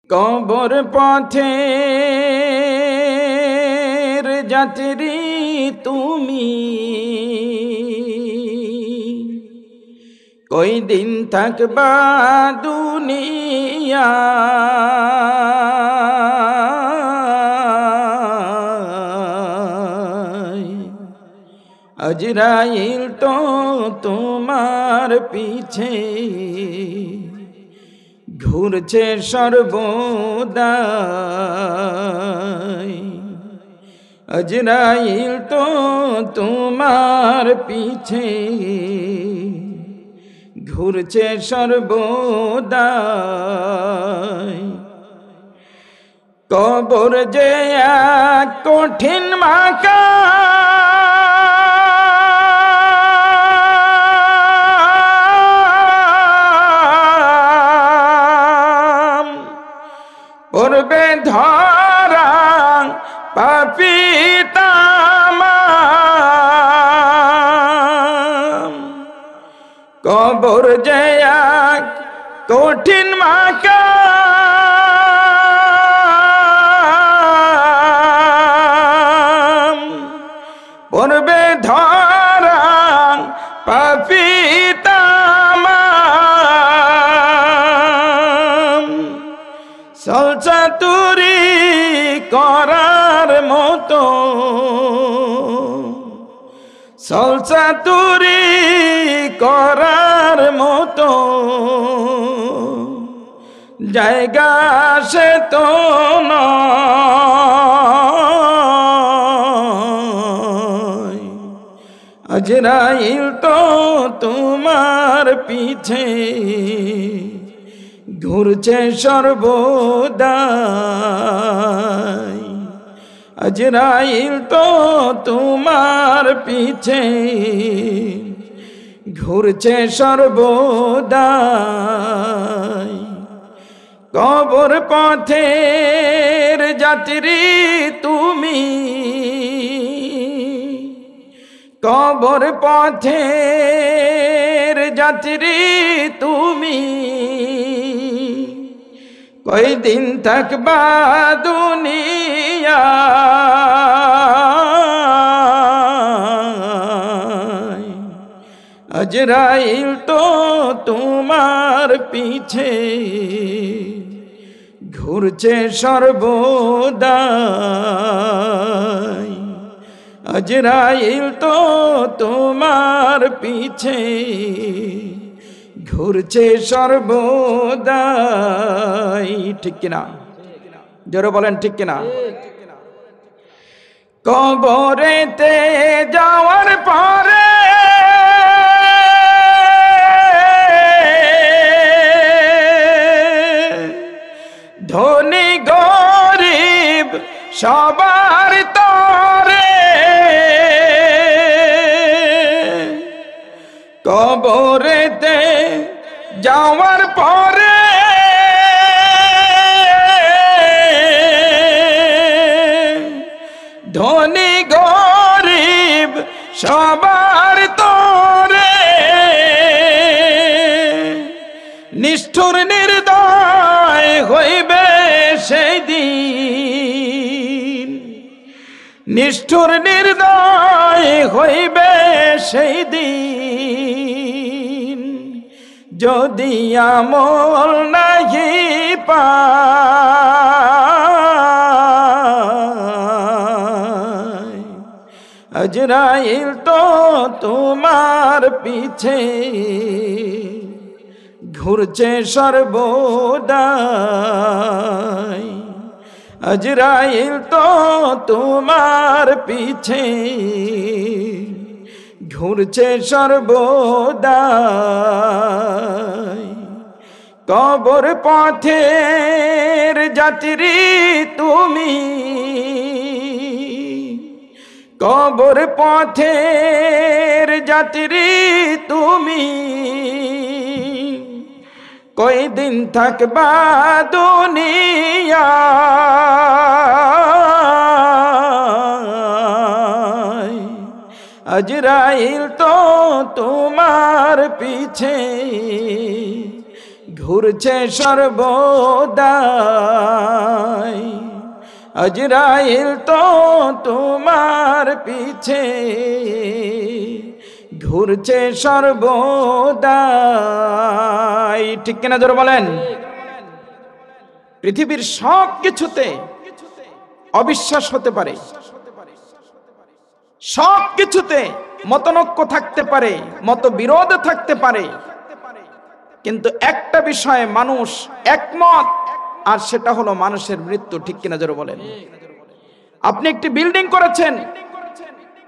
কবর পথের যাত্রী তুমি, কই দিন থাকবা দুনিয়া। আজরাইল তো তোমার পিছে ঘুরছে সর্বদাই। আজরাইল তো তোমার পিছে ঘুরছে সর্বদাই। কবর যে এক কঠিন মাকা, পড়বে ধরা পাপী তামাম। কবর যে এক কঠিন মাকাম, পড়বে ধরা পাপী তামাম। সলচাতুরি করার মতো, সলচাতুরি করার মতো জায়গা সে তো নয়। আজরাইল তো তোমার পিছে ঘুরছে সর্বদাই। আজরাইল তো তোমার পিছে ঘুরছে সর্বদাই। কবর পথের যাত্রী তুমি, কবর পথের যাত্রী তুমি, কই দিন থাকবা দুনিয়া। আজরাইল তো তোমার পিছে ঘুরছে সর্বদাই। আজরাইল তো তোমার পিছে ঘুরছে সর্বদাই। ঠিক কিনা? জোরে বলেন ঠিক কিনা? কবরেতে যাওয়ার পরে ধনী গরিব সবার তরে, কবরেতে যাওয়ার পরে ধনী গরিব সবার তরে, নিষ্ঠুর নির্দয় হইবে সেই দিন, নিষ্ঠুর নির্দয় হইবে সেই দিন। যদি আমল নাহি পায়, আজরাইল তো তোমার পিছে ঘুরছে সর্বদাই। আজরাইল তো তোমার পিছে ঘুরছে সর্বদাই। কবর পথের যাত্রী তুমি, কবর পথের যাত্রী তুমি, কই দিন থাকবা দুনিয়া। আজরাইল তো তোমার পিছে ঘুরছে সর্বদা। আজরাইল তো তোমার পিছে ঘুরছে সর্বদাই। ঠিক কিনা জোরে বলেন? পৃথিবীর সব কিছুতে অবিশ্বাস হতে পারে, সব কিছুতে মতনৈক্য থাকতে পারে, মতবিরোধ থাকতে পারে, কিন্তু একটা বিষয়ে মানুষ একমত, আর সেটা হলো মানুষের মৃত্যু। ঠিক কিনা জোরে বলেন? আপনি একটি বিল্ডিং করেছেন,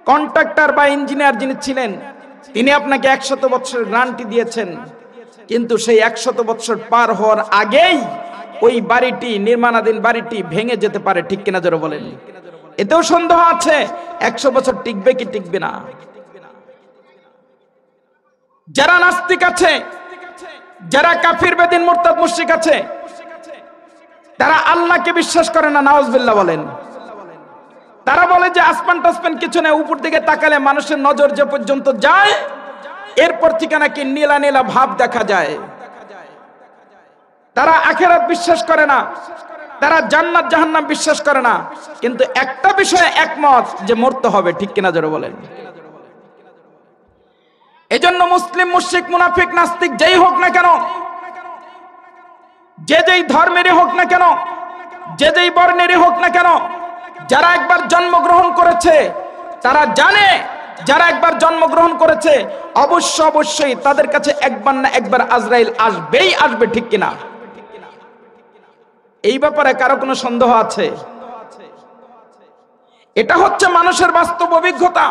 কন্ট্রাক্টর বা ইঞ্জিনিয়ার যিনি ছিলেন তিনি আপনাকে 100 বছরের গ্যারান্টি দিয়েছেন, কিন্তু সেই 100 বছর পার হওয়ার আগেই ওই বাড়িটি, নির্মাণাধীন বাড়িটি ভেঙে যেতে পারে। ঠিক কিনা জোরে বলেন? এতেও সন্দেহ আছে 100 বছর টিকবে কি টিকবে না। যারা নাস্তিক আছে, যারা কাফির বেদিন মুরতাদ মুশরিক আছে, তারা আল্লাহকে বিশ্বাস করে না। নাউজুবিল্লাহ বলেন। তারা বলে যে আসমান টাসমান কিছু নেই, উপর দিকে তাকালে মানুষের নজর যে পর্যন্ত যায় এরপর থেকে নাকি নীলা নীলা ভাব দেখা যায়। তারা আখিরাত বিশ্বাস করে না, তারা জান্নাত জাহান্নাম বিশ্বাস করে না, কিন্তু একটা বিষয়ে একমত যে মরতে হবে। ঠিক কিনা জোরে বলেন? এজন্য মুসলিম, মুশরিক, মুনাফিক, নাস্তিক যেই হোক না কেন, যে যেই ধর্মেরই হোক না কেন, যে যেই বর্ণেরই হোক না কেন, যারা একবার জন্মগ্রহণ করেছে তারা জানে, যারা একবার জন্মগ্রহণ করেছে অবশ্যই তাদের কাছে একবার না একবার আজরাইল আসবেই আসবে। ঠিক কিনা? এই ব্যাপারে কারো কোনো সন্দেহ আছে? এটা হচ্ছে মানুষের বাস্তব অভিজ্ঞতা।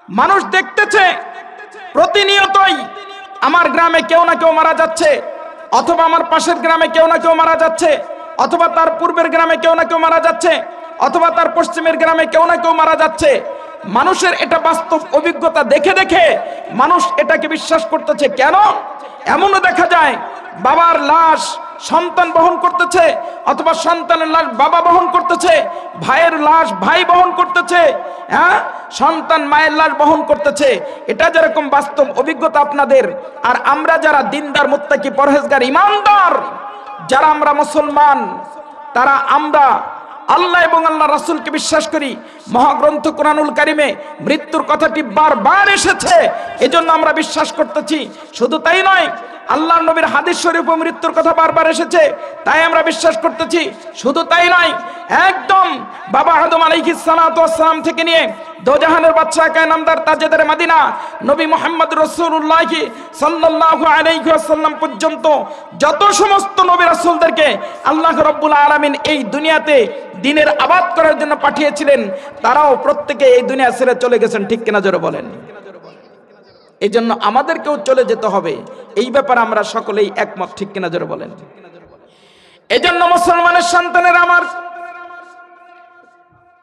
মানুষ দেখতেছে প্রতিনিয়তই আমার গ্রামে কেউ না কেউ মারা যাচ্ছে, অথবা আমার পাশের গ্রামে কেউ না কেউ মারা যাচ্ছে, অথবা তার পূর্বের গ্রামে কেউ না কেউ মারা যাচ্ছে, অথবা তার পশ্চিমের গ্রামে কেউ না কেউ মারা যাচ্ছে। মানুষের এটা বাস্তব অভিজ্ঞতা দেখে দেখে মানুষ এটাকে বিশ্বাস করতেছে। কেন? এমনও দেখা যায় বাবার লাশ সন্তান বহন করতেছে, অথবা সন্তানের লাশ বাবা বহন করতেছে, ভাইয়ের লাশ ভাই বহন করতেছে, হ্যাঁ, সন্তান মায়ের লাশ বহন করতেছে। এটা যেরকম বাস্তব অভিজ্ঞতা আপনাদের, আর আমরা যারা দিনদার, মুত্তাকি, পরহেজগার, ইমানদার, যারা আমরা মুসলমান, তারা আমরা আল্লাহ এবং আল্লাহ রাসূলকে বিশ্বাস করি। মহাগ্রন্থ কোরআনুল কারিমে মৃত্যুর কথাটি বারবার এসেছে, এজন্য আমরা বিশ্বাস করতেছি। শুধু তাই নয়, আল্লাহর নবীর হাদিস শরীফে মৃত্যুর কথা বারবার এসেছে, তাই আমরা বিশ্বাস করতেছি। শুধু তাই নয়, একদম বাবা আদম আলাইহিস সালাতু ওয়াস সালাম থেকে নিয়ে দোজাহানের বাদশা কায়নামদার তাজেদারে মদিনা নবী মুহাম্মদ রাসূলুল্লাহ সাল্লাল্লাহু আলাইহি ওয়াসাল্লাম পর্যন্ত যত সমস্ত নবী রাসূলদেরকে আল্লাহ রাব্বুল আলামিন এই দুনিয়াতে দ্বীনের আবাদ করার জন্য পাঠিয়েছিলেন, তারাও প্রত্যেকে এই দুনিয়া ছেড়ে চলে গেছেন। ঠিক কিনা জোরে বলেন? এই জন্য আমাদেরকেও চলে যেতে হবে, এই ব্যাপারে আমরা সকলেই একমত। ঠিক কিনা জোরে বলেন? এই জন্য মুসলমানের সন্তানের আমার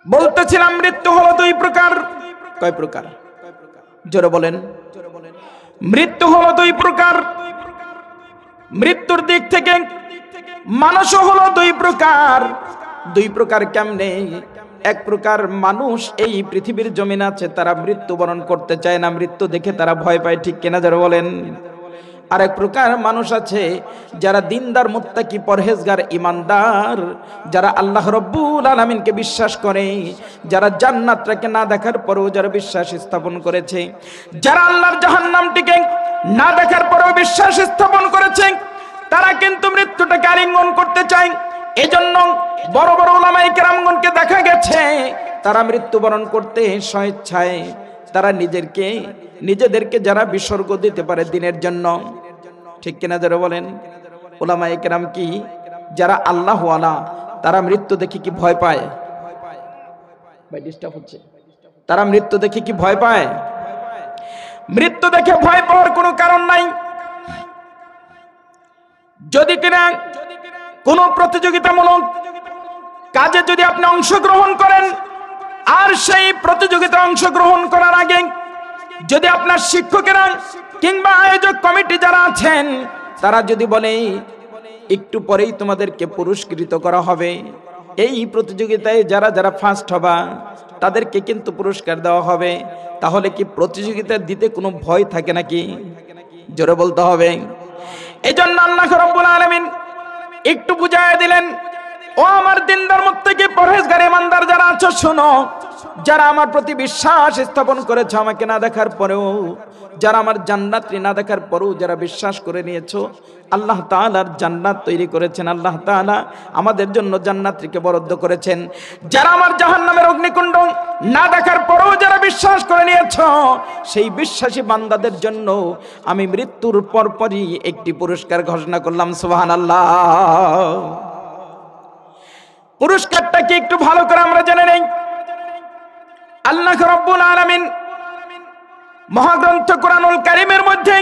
বলতেছিলাম, মৃত্যু হলো দুই প্রকার। কয় প্রকার? জোরে বলেন। মৃত্যু হলো দুই প্রকার। মৃত্যুর দিক থেকে মানুষও হলো দুই প্রকার। দুই প্রকার কেমনে? এক প্রকার মানুষ এই পৃথিবীর জমিন আছে, তারা মৃত্যুবরণ করতে চায় না, মৃত্যু দেখে তারা ভয় পায়। ঠিক কিনা জোরে বলেন? আর এক প্রকার মানুষ আছে যারা দিনদার, মুত্তাকি, পরহেজগার, ইমানদার, যারা আল্লাহ রাব্বুল আলামিনকে বিশ্বাস করে, যারা জান্নাতটাকে না দেখার পরেও যারা বিশ্বাস স্থাপন করেছে, যারা আল্লাহর জাহান্নামটিকে না দেখার পরেও বিশ্বাস স্থাপন করেছে, তারা কিন্তু মৃত্যুটাকে আলিঙ্গন করতে চায়। এজন্য বড় বড় উলামায়ে কেরামগণকে দেখা গেছে তারা মৃত্যুবরণ করতে স্বেচ্ছায়, তারা নিজেদেরকে যারা বিসর্গ দিতে পারে দিনের জন্য। ঠিক কিনা যারা বলেন? উলামায়ে কেরাম কি, যারা আল্লাহ ওয়ালা, তারা মৃত্যু দেখে কি ভয় পায়? ভাই ডিস্টার্ব হচ্ছে। তারা মৃত্যু দেখে কি ভয় পায়? মৃত্যু দেখে ভয় পাওয়ার কোনো কারণ নাই। যদি কিনা কোনো প্রতিযোগিতামূলক কাজে যদি আপনি অংশগ্রহণ করেন, আর সেই প্রতিযোগিতায় অংশগ্রহণ করার আগে যদি আপনার শিক্ষকেরা কিংবা আয়োজক কমিটি যারা আছেন তারা যদি বলে একটু পরেই তোমাদেরকে পুরস্কৃত করা হবে, এই প্রতিযোগিতায় যারা যারা ফার্স্ট হবা তাদেরকে কিন্তু পুরস্কার দেওয়া হবে, তাহলে কি প্রতিযোগিতা দিতে কোনো ভয় থাকে নাকি? জোরে বলতে হবে। এই জন্য আল্লাহ রাব্বুল আলামিন একটু বুঝায় দিলেন, ও আমার দিনদার মুত্তাকি পরহেজগার ইমানদার যারা আছো শোনো, যারা আমার প্রতি বিশ্বাস স্থাপন করেছো আমাকে না দেখার পরেও, যারা আমার জান্নাতকে না দেখার পরেও যারা বিশ্বাস করে নিয়েছো, আল্লাহ তাআলার জান্নাত তৈরি করেছেন, আল্লাহ তাআলা আমাদের জন্য জান্নাতকে বরাদ্দ করেছেন। যারা আমার জাহান্নামের অগ্নিকুণ্ড না দেখার পরেও যারা বিশ্বাস করে নিয়েছো, সেই বিশ্বাসী বান্দাদের জন্য আমি মৃত্যুর পরপরই একটি পুরস্কার ঘোষণা করলাম। সুবহানাল্লাহ। পুরস্কারটা কি একটু ভালো করে আমরা জেনে নেই। আল্লাহ রাব্বুল আলামিন মহাগ্রন্থ কোরআনুল কারীমের মধ্যে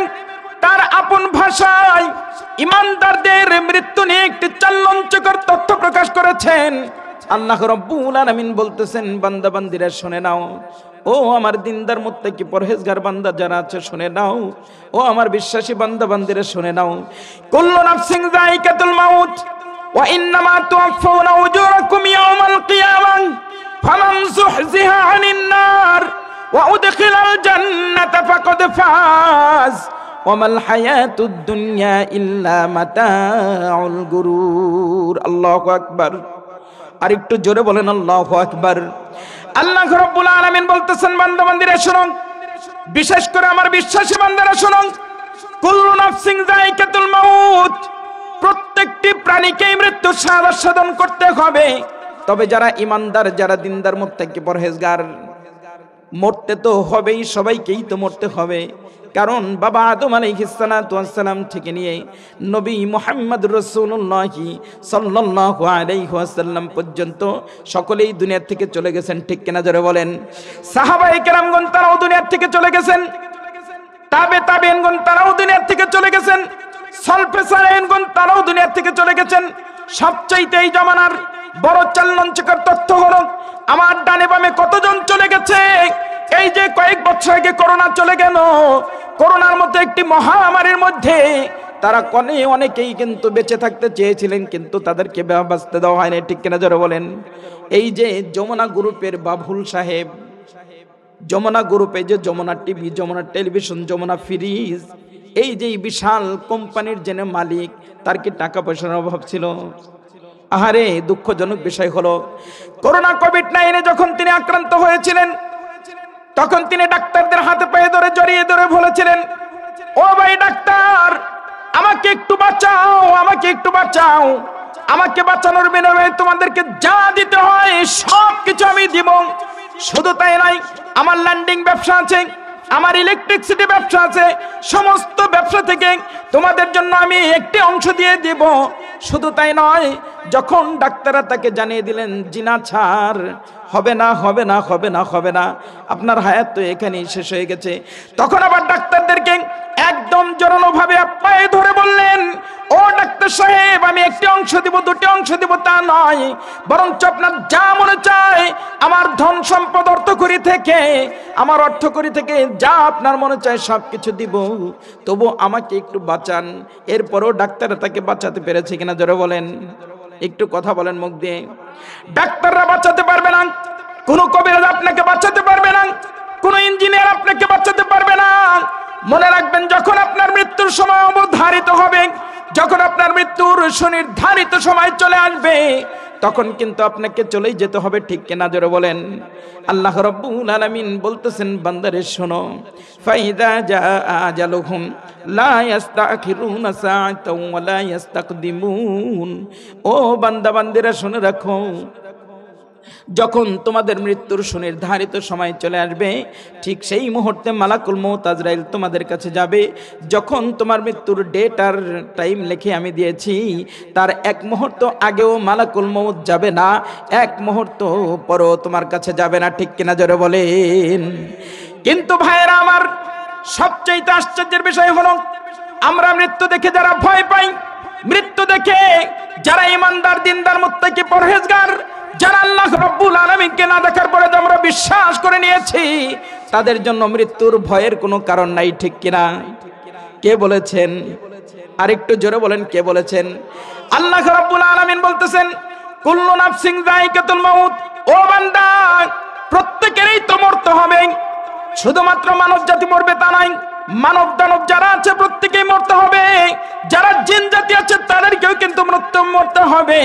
তার আপন ভাষায় ইমানদারদের মৃত্যু নিয়ে একটি চাঞ্চল্যকর তথ্য প্রকাশ করেছেন। আল্লাহ রাব্বুল আলামিন বলতেছেন, বান্দা বান্দিরা শুনে নাও, ও আমার দিনদার মুত্তাকি পরহেজগার বান্দা যারা আছে শুনে নাও, ও আমার বিশ্বাসী বান্দা বান্দিরা শুনে নাও, কুল্লু নাফসিন যায়িকাতুল মাউত ওয়া ইন্নামা তুওয়াফাউনা উজুরাকুম ইয়াওমাল কিয়ামাহ ফামান যুহজিহা আনিন নার ওয়া উদখিলাল জান্নাতা ফাকাদ ফাজ ওয়া মাল হায়াতুদ দুনিয়া ইল্লা মাতাউল গুরুর। আল্লাহু আকবার। আর একটু জোরে বলেন আল্লাহু আকবার। আল্লাহ রাব্বুল আলামিন বলতেছেন, বান্দা বান্দিরা শুনো, বিশেষ করে আমার বিশ্বাসী বান্দারা শুনো, কুল্লু নাফসিন যায়িকাতুল মাউত, প্রত্যেকটি প্রাণীকেই মৃত্যু সাধন করতে হবে। তবে যারা ইমানদার, যারা দিনদার মুত্তাকি পরহেজগার, মরতে তো হবেই, সবাইকেই তো মরতে হবে। কারণ বাবা আদম আলাইহিস সালাতু ওয়াস সালাম থেকে নিয়ে নবী মুহাম্মদ রাসূলুল্লাহ সাল্লাল্লাহু আলাইহি ওয়াসাল্লাম পর্যন্ত সকলেই দুনিয়া থেকে চলে গেছেন, ঠিক কিনা জোরে বলেন। সাহাবায়ে কেরামগণ তারাও দুনিয়া থেকে চলে গেছেন, তাবেঈনগণ তারাও দুনিয়া থেকে চলে গেছেন, সলফে সালেহিনগণ তারাও দুনিয়া থেকে চলে গেছেন। সবচাইতে এই জামানার বড় চাঞ্চল্যকর তথ্য হলো, আমার ডানে বামে কতজন চলে গেছে। এই যে কয়েক বছর আগে করোনা চলে গেল, করোনার মতো একটি মহামারীর মধ্যে তারা অনেকেই কিন্তু বেঁচে থাকতে চেয়েছিলেন, কিন্তু তাদেরকে বাঁচতে দেওয়া হয়নি, ঠিক কিনা জোরে বলেন। এই যে যমুনা গ্রুপের বাবুল সাহেব, যমুনা গ্রুপে যে Jamuna TV, Jamuna television, Jamuna fridge, এই যে বিশাল কোম্পানির যে মালিক, তার কি টাকা পয়সার অভাব ছিল? আহারে, দুঃখজনক বিষয় হলো, করোনা কোভিড-19 যখন তিনি আক্রান্ত হয়েছিলেন, তখন তিনি ডাক্তারদের হাতে পায়ে ধরে জড়িয়ে ধরে বলেছিলেন, ও ভাই ডাক্তার, আমাকে একটু বাঁচাও, আমাকে একটু বাঁচাও, আমাকে বাঁচানোর বিনিময়ে তোমাদেরকে যা দিতে হয় সব কিছু আমি দিব। শুধু তাই নয়, আমার ল্যান্ডিং ব্যবসা আছে, আমার ইলেকট্রিসিটি ব্যবসা আছে, সমস্ত ব্যবসা থেকে তোমাদের জন্য আমি একটি অংশ দিয়ে দিব। শুধু তাই নয়, যখন ডাক্তাররা তাকে জানিয়ে দিলেন জিনা ছাড়, হবে না, হবে না, হবে না, হবে না, আপনার হায়াত তো এখানেই শেষ হয়ে গেছে, তখন আবার ডাক্তারদেরকে একদম জোরালোভাবে পায়ে ধরে বললেন, ও ডাক্তার সাহেব, আমি একটি অংশ দিব, দুটি অংশ দিব তা নয়, বরঞ্চ আপনার যা মনে চায়, আমার ধন সম্পদ অর্থকড়ি থেকে, আমার অর্থকড়ি থেকে যা আপনার মনে চায় সব কিছু দিব, তবু আমাকে একটু বাঁচান। এরপরও ডাক্তাররা তাকে বাঁচাতে পেরেছে কিনা জোরে বলেন, একটু কথা বলেন মুখ দিয়ে। ডাক্তাররা বাঁচাতে পারবে না, কোনো কবিরাজ আপনাকে বাঁচাতে পারবে না, কোনো ইঞ্জিনিয়ার আপনাকে বাঁচাতে পারবে না। মনে রাখবেন, যখন আপনার মৃত্যুর সময় অবধারিত হবে, যখন আপনার মৃত্যুর সুনির্ধারিত সময় চলে আসবে, তখন কিন্তু আপনাকে চলেই যেতে হবে, ঠিক কিনা জোরে বলেন। আল্লাহ রাব্বুল আলামিন বলতেছেন, বান্দারে শোনো, ফাইদা জাআ আজালুহুম লা ইস্তাখিরুনা সাআতাও ওয়া লা ইস্তাকদিমুন। ও বান্দা বান্দিরা শুনে রাখো, যখন তোমাদের মৃত্যুর সুনির্ধারিত সময় চলে আসবে, ঠিক সেই মুহূর্তে মালাকুল মউত আজরাইল তোমাদের কাছে যাবে। যখন তোমার মৃত্যুর ডেট আর টাইম লিখে আমি দিয়েছি, তার এক মুহূর্ত আগেও মালাকুল মউত যাবে না, এক মুহূর্ত পরও তোমার কাছে যাবে না, ঠিক কিনা জোরে বলেন। কিন্তু ভাইয়েরা আমার, সবচেয়ে আশ্চর্যের বিষয় হলো, আমরা মৃত্যু দেখে যারা ভয় পাই, মৃত্যু দেখে যারা ইমানদার, দিনদার, মুত্তাকি, পরহেজগার, যারা আল্লাহ রাব্বুল আলামিনকে না দেখার পরে আমরা বিশ্বাস করে নিয়েছি, তাদের জন্য মৃত্যুর ভয়ের কোনো কারণ নাই, ঠিক কিনা? কে বলেছেন? আরেকটু জোরে বলেন, কে বলেছেন? আল্লাহ রাব্বুল আলামিন বলতেছেন, কুল্লু নাফসিন যায়িকাতুল মাউত। ও বান্দা, প্রত্যেকেরই তো মরতে হবে, শুধুমাত্র মানব জাতি মরবে তা নয়, মানব দানব যারা আছে প্রত্যেকেই মরতে হবে, যারা জিন জাতি আছে তাদেরকেও কিন্তু মরতে হবে,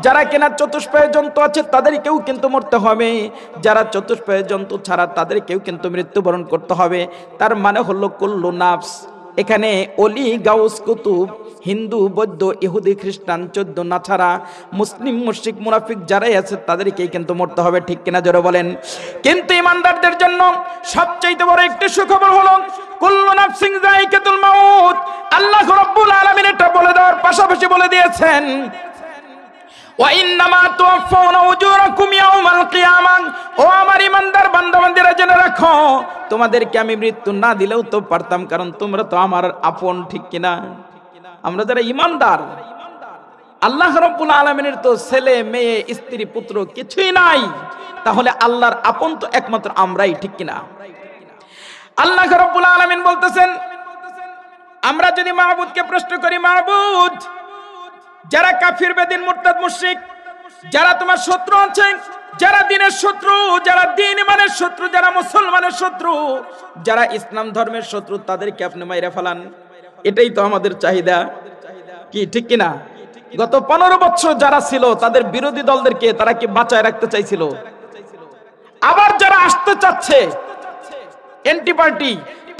যারা কিনা চতুষ্পায়ী জন্তু আছে তাদেরকেও কিন্তু মরতে হবে, যারা চতুষ্পায়ী জন্তু ছাড়া তাদেরকেও কিন্তু মৃত্যুবরণ করতে হবে। তার মানে হলো কুল্লু নাফস। এখানে অলি গাউস কুতুব, হিন্দু বৌদ্ধ ইহুদি খ্রিস্টান 14 না ছাড়া মুসলিম মুশরিক মুনাফিক যারাই আছে তাদেরকেই কিন্তু মরতে হবে, ঠিক কিনা জোরে বলেন। কিন্তু ইমানদারদের জন্য সবচেয়ে বড় একটি সুখবর হলো কুল্লু নাফসিন যায়িকাতুল মাউত। আল্লাহ রাব্বুল আলামিন এটা বলে দেওয়ার পাশাপাশি বলে দিয়েছেন ওয়া ইন্নামা তুওয়াফাউনা উজুরাকুম ইয়াউমাল কিয়ামাহ। ও আমার ইমানদার বান্দা-বান্দীরা জেনে রাখো, তোমাদেরকে আমি মৃত্যু না দিলেও তো পারতাম, কারণ তোমরা তো আমার আপন, ঠিক কিনা। আমরা যারা ইমানদার, আল্লাহ রাব্বুল আলামিনের তো ছেলে মেয়ে স্ত্রী পুত্র কিছুই নাই, তাহলে আল্লাহর আপন তো একমাত্র আমরাই, ঠিক কিনা। আল্লাহ রাব্বুল আলামিন বলতেছেন, আমরা যদি মাহবুদকে প্রশ্ন করি, মাহবুদ যারা কাফির বেদিন মুরতাদ মুশরিক, যারা তোমার শত্রু আছে, যারা দ্বীনের শত্রু, যারা দ্বীন ইমানের শত্রু, যারা মুসলমানের শত্রু, যারা ইসলাম ধর্মের শত্রু, তাদেরকে আপনি মাইরা ফেলান। এটাই তো আমাদের চাহিদা, কি ঠিক কিনা। গত 15 বছর যারা ছিল তাদের বিরোধী দলদেরকে তারা কি বাঁচায় রাখতে চাইছিল, আবার যারা আসতে চাচ্ছে এন্টি পার্টি,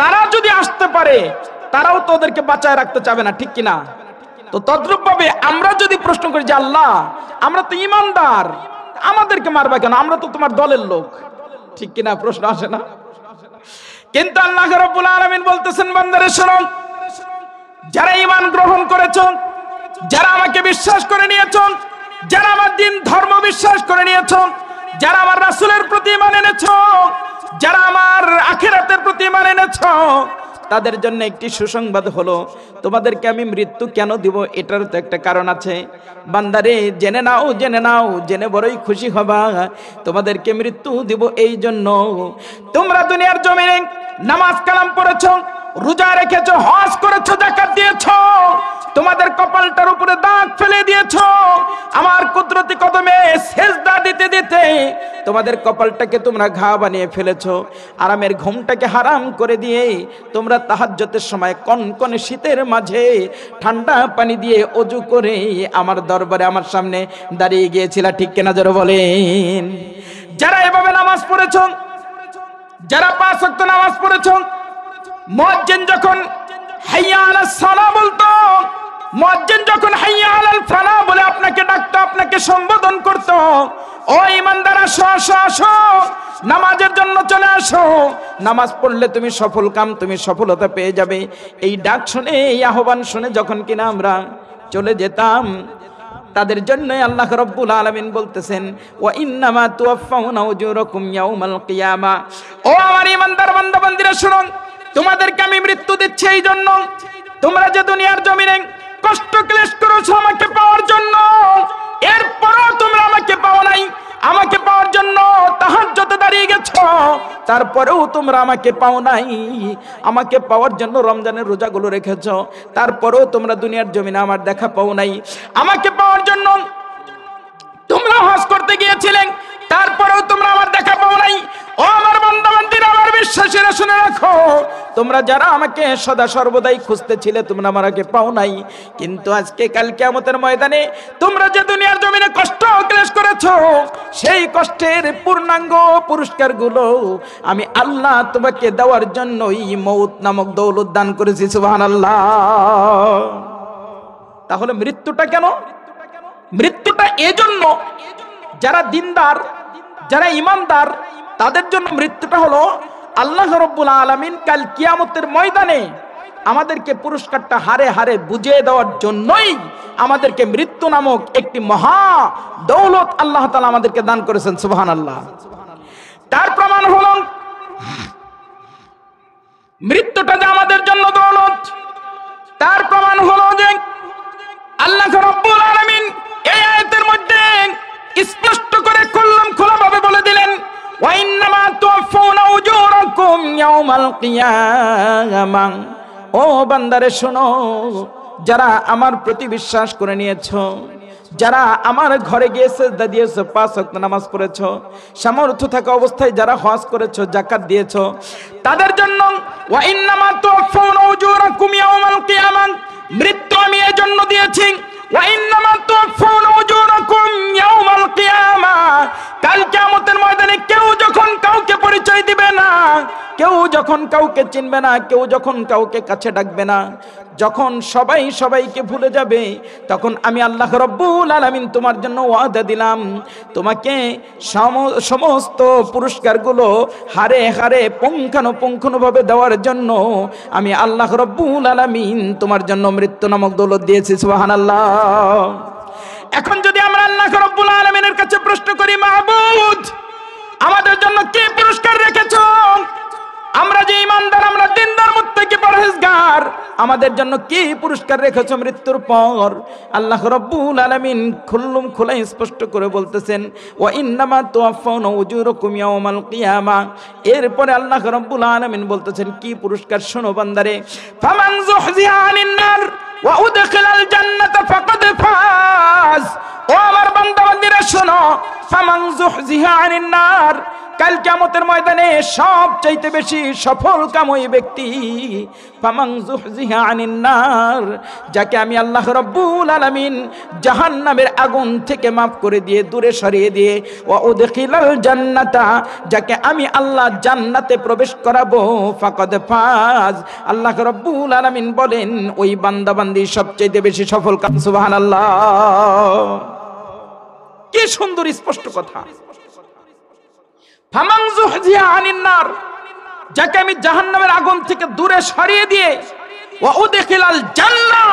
তারা যদি আসতে পারে তারাও তো ওদেরকে বাঁচায় রাখতে চাবে না, ঠিক কিনা। তো তদ্রূপ ভাবে আমরা যদি প্রশ্ন করি যে আল্লাহ আমরা তো ইমানদার, আমাদেরকে মারবা কেন, আমরা তো তোমার দলের লোক, ঠিক কিনা, প্রশ্ন আসে না। কিন্তু আল্লাহ রাব্বুল আলামিন বলতেছেন, বান্দারে শোনো, যারা ঈমান গ্রহণ করেছো, যারা আমাকে বিশ্বাস করে নিয়েছো, যারা আমার দ্বীন ধর্ম বিশ্বাস করে নিয়েছো, যারা আমার রাসূলের প্রতি ঈমান এনেছো, যারা আমার আখিরাতের প্রতি ঈমান এনেছো, তাদের জন্য একটি সুসংবাদ হলো, তোমাদেরকে আমি মৃত্যু কেন দিব, এটার তো একটা কারণ আছে। বান্দারে জেনে নাও, জেনে নাও, জেনে বড়ই খুশি হবা, তোমাদেরকে মৃত্যু দিব এই জন্য তোমরা দুনিয়ার জমিনে নামাজ কালাম পড়েছো, রোজা রেখেছো, হজ করেছো, যাকাত দিয়েছো, তোমাদের কপালটার উপরে দাগ ফেলে দিয়েছো, আমার কুদরতি কদমে সেজদা দিতে দিতে তোমাদের কপালটাকে তোমরা ঘা বানিয়ে ফেলেছো, আরামের ঘুমটাকে হারাম করে দিয়ে তোমরা তাহাজ্জুদের সময় কনকনে শীতের মাঝে ঠান্ডা পানি দিয়ে ওযু করে আমার দরবারে আমার সামনে দাঁড়িয়ে গিয়েছিলা, ঠিক কিনা জোরে বলেন। যারা এভাবে নামাজ পড়েছো, যারা 5 ওয়াক্ত নামাজ পড়েছো, মুয়াজ্জিন যখন হাইয়া আলাস সালাহ বলতো, মুয়াজ্জিন যখন হাইয়া আলাল ফালাহ বলে আপনাকে ডাকতো, আপনাকে সম্বোধন করতো, ও ইমানদার আসো আসো আসো, নামাজের জন্য চলে আসো, নামাজ পড়লে তুমি সফল কাম, তুমি সফলতা পেয়ে যাবে। এই ডাক শুনে, এই আহ্বান শুনে যখন কিনা আমরা চলে যেতাম, তাদের জন্য আল্লাহ রাব্বুল আলামিন বলতেছেন, ওয়া ইন্নামা তুওয়াফাউনা উজুরাকুম ইয়াউমাল কিয়ামাহ। ও আমার ইমানদার বান্দা-বান্দীরা শুনুন, তোমাদেরকে আমি মৃত্যু দিচ্ছি এই জন্য, তোমরা যে দুনিয়ার জমিনে কষ্ট ক্লেশ করেছো আমাকে পাওয়ার জন্য, এরপরও তোমরা আমাকে পাও নাই, আমাকে পাওয়ার জন্য তাহাজ্জুদে দাঁড়িয়ে গেছো, তারপরেও তোমরা আমাকে পাও নাই, আমাকে পাওয়ার জন্য রমজানের রোজাগুলো রেখেছো, তারপরেও তোমরা দুনিয়ার জমিনে আমার দেখা পাও নাই, আমাকে পাওয়ার জন্য তোমরা হজ করতে গিয়েছিলে, তারপরেও তোমরা আমার দেখা পাও নাই। ও আমার বান্দা-বান্দীরা, আমার বিশ্বাসীরা শুনে রাখো, তোমরা যারা আমাকে সদা সর্বদাই খুঁজতেছিলে, তোমরা আমাকে পাও নাই, কিন্তু আজকে কাল কিয়ামতের ময়দানে তোমরা যে দুনিয়ার জমিনে কষ্ট ক্লেশ করেছো, সেই কষ্টের পূর্ণাঙ্গ পুরস্কারগুলো আমি আল্লাহ তোমাকে দেওয়ার জন্যই মউত নামক দৌলত দান করেছি, সুবহানাল্লাহ। তাহলে মৃত্যুটা কেন? মৃত্যুটা এজন্য, যারা দিনদার, যারা ইমানদার, তাদের জন্য মৃত্যুটা হলো আল্লাহ রাব্বুল আলামিন কাল কিয়ামতের ময়দানে আমাদেরকে পুরস্কারটা হারে হারে বুঝিয়ে দেওয়ার জন্যই আমাদেরকে মৃত্যু নামক একটি মহা দৌলত আল্লাহ তাআলা আমাদেরকে দান করেছেন, সুবহানাল্লাহ। তার প্রমাণ হলো মৃত্যুটা যে আমাদের জন্য দৌলত, তার প্রমাণ হলো যে আল্লাহ রাব্বুল আলামিন এই আয়াতের মধ্যে স্পষ্ট করে খোলাভাবে বলে দিলেন, ওয়া ইন্নামা তুওয়াফাউনা উজুরাকুম ইয়াউমাল কিয়ামাহ। ও বান্দারে শোনো, যারা আমার প্রতি বিশ্বাস করে নিয়েছো, যারা আমার ঘরে গিয়ে সিজদা দিয়েছো, 5 ওয়াক্ত নামাজ পড়েছো, সামর্থ্য থাকা অবস্থায় যারা হজ করেছো, যাকাত দিয়েছো, তাদের জন্য ওয়া ইন্নামা তুওয়াফাউনা উজুরাকুম ইয়াওমাল কিয়ামাহ, মৃত্যু আমি এর জন্য দিয়েছি। ওয়া ইন্নামা তুওয়াফাউনা উজুরাকুম ইয়াওমাল কিয়ামাহ, কাল কিয়ামতের ময়দানে কেউ যখন কাউকে পরিচয় দিবে না, কেউ যখন কাউকে চিনবে না, কেউ যখন কাউকে কাছে ডাকবে না, যখন সবাই সবাইকে ভুলে যাবে, তখন আমি আল্লাহ রাব্বুল আলামিন তোমার জন্য ওয়াদা দিলাম, তোমাকে সমস্ত পুরস্কারগুলো হারে হারে পুঙ্খানুপুঙ্খভাবে দেওয়ার জন্য আমি আল্লাহ রাব্বুল আলামিন তোমার জন্য মৃত্যু নামক দৌলত দিয়েছি। সুবহানাল্লাহ। এখন যদি আমরা আল্লাহ রাব্বুল আলামিনের কাছে প্রশ্ন করি, মাহবুদ আমাদের জন্য কি পুরস্কার রেখেছো? আমরা যে ঈমানদার, আমরা দিনদার, মুত্তাকি, পরহেজগার, আমাদের জন্য কি পুরস্কার রেখেছো মৃত্যুর পর? আল্লাহ রাব্বুল আলামিন খোলাই স্পষ্ট করে বলতেছেন, ওয়া ইন্নামা তুওয়াফাউনা উজুরাকুম ইয়াওমাল কিয়ামাহ। এরপরে আল্লাহ রাব্বুল আলামিন বলতেছেন কি পুরস্কার, শোনো বান্দারে, ফামান যুহজিহা আনিন নার ওয়া উদখিলাল জান্নাতা ফাকাদ ফাজ। ও আমার বান্দা বান্দীরা শোনো, ফামান যুহজিহা আনিন নার, কাল কিয়ামতের ময়দানে সবচাইতে বেশি সফল কাম ওই ব্যক্তি, ফামান যুহজিহা আনিন নার, যাকে আমি আল্লাহ রাব্বুল আলামিন জাহান্নামের আগুন থেকে মাফ করে দিয়ে, দূরে সরিয়ে দিয়ে, ওয়া উদখিলাল জান্নাতা, যাকে আমি আল্লাহ জান্নাতে প্রবেশ করাবো, ফাকাদ ফাজ। আল্লাহ রাব্বুল আলামিন বলেন ওই বান্দা বান্দি সবচাইতে বেশি সফল কাম। সুবহানাল্লাহ। কি সুন্দর স্পষ্ট কথা। ফামান যুহজিহা আনিন নার, যাকে আমি জাহান্নামের আগুন থেকে দূরে সরিয়ে দিয়ে, ওয়া উদখিলাল জান্নাহ,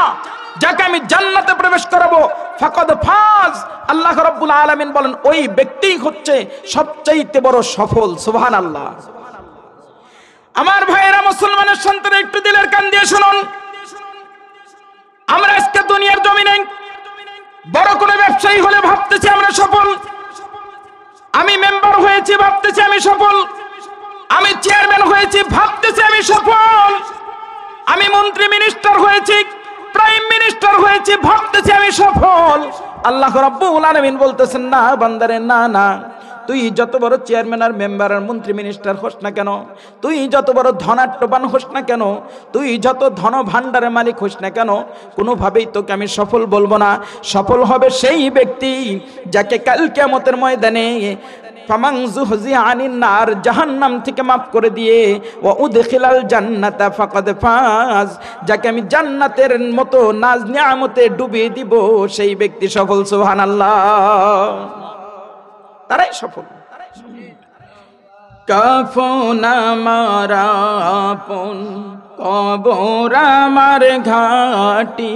যাকে আমি জান্নাতে প্রবেশ করাবো, ফাকাদ ফাজ। আল্লাহ রাব্বুল আলামিন বলেন ওই ব্যক্তিই হচ্ছে সবচাইতে বড় সফল। সুবহানাল্লাহ। আমার ভাইয়েরা, মুসলমানের সন্তান, একটু দিলের কান দিয়ে শুনুন। আমরা আজকে দুনিয়ার জমিনে বড় কোনো ব্যবসায়ী হলে ভাবতেছি আমরা সফল, আমি মেম্বার হয়েছি ভাবতেছি আমি সফল, আমি চেয়ারম্যান হয়েছি ভাবতেছি আমি সফল, আমি মন্ত্রী মিনিস্টার হয়েছি, প্রাইম মিনিস্টার হয়েছি ভাবতেছি আমি সফল। আল্লাহ রাব্বুল আলামিন বলতেছেন না বান্দারে, না না, তুই যত বড় চেয়ারম্যান আর মেম্বার আর মন্ত্রী মিনিস্টার হোস না কেন, তুই যত বড় ধনাঢ্যবান হোস না কেন, তুই যত ধন ভাণ্ডারের মালিক হোস না কেন, কোনোভাবেই তোকে আমি সফল বলবো না। সফল হবে সেই ব্যক্তি যাকে কাল কিয়ামতের ময়দানে ফামান যুহজিহা আনিন নার, জাহান্নাম থেকে মাফ করে দিয়ে, ওয়া উদখিলাল জান্নাতা ফাকাদ ফাজ, যাকে আমি জান্নাতের মতো নাজ নিয়ামতে ডুবিয়ে দিব, সেই ব্যক্তি সফল। সুবহানাল্লাহ। তারাই সফল। কাফন আমার আপন, কবর আমার ঘাটি,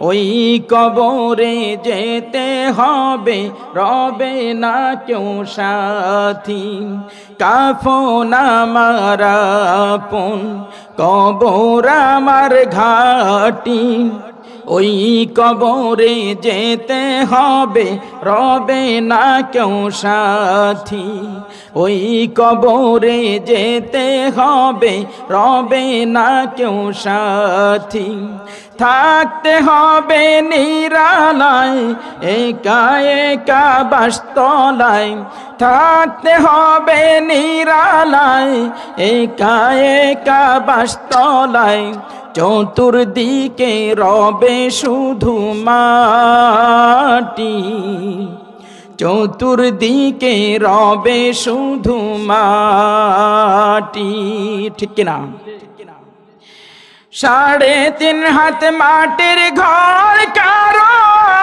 ওই কবরে যেতে হবে, রবে না কেউ সাথী। কাফন আমার আপন, কবর আমার ঘাটি, ওই কবরে যেতে হবে, রবে না কেউ সাথী। ওই কবরে যেতে হবে, রবে না কেউ সাথী। থাকতে হবে নিরালায়, একা একা বাসতলায়, থাকতে হবে নিরালায়, একা একা বাসতলায়, চতুর্দিকে রবে শুধু মাটি, চতুর্দিকে রবে শুধু মাটি। ঠিক কিনা? 3.5 হাত মাটির ঘর, কারো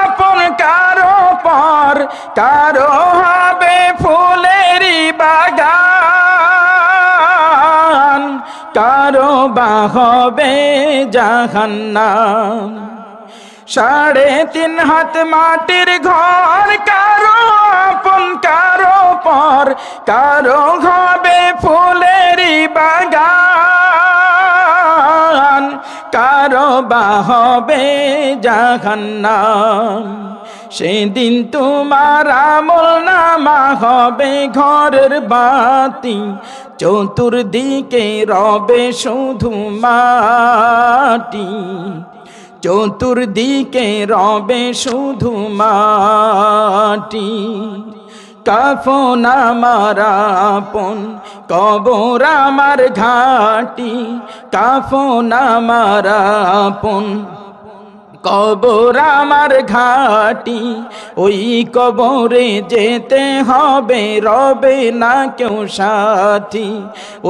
আপন কারো পর, কারো হবে ফুলেরই বাগান, কারো বা হবে জাহান্নাম। 3.5 হাত মাটির ঘর, কারো আপন কারো পর, কারো হবে ফুলেরই বাগান, কারো বা হবে জাহান্নাম। সেদিন তোমার আমলনামা হবে ঘরের বাতি, চতুর্দিকে রবে শুধু মাটি, চতুর্দিকে রবে শুধু মাটি, কাফন আমার আপন কবর আমার ঘাটি, কাফন আমার আপন কবর আমার ঘাটি, ওই কবরে যেতে হবে রবে না কেউ সাথী,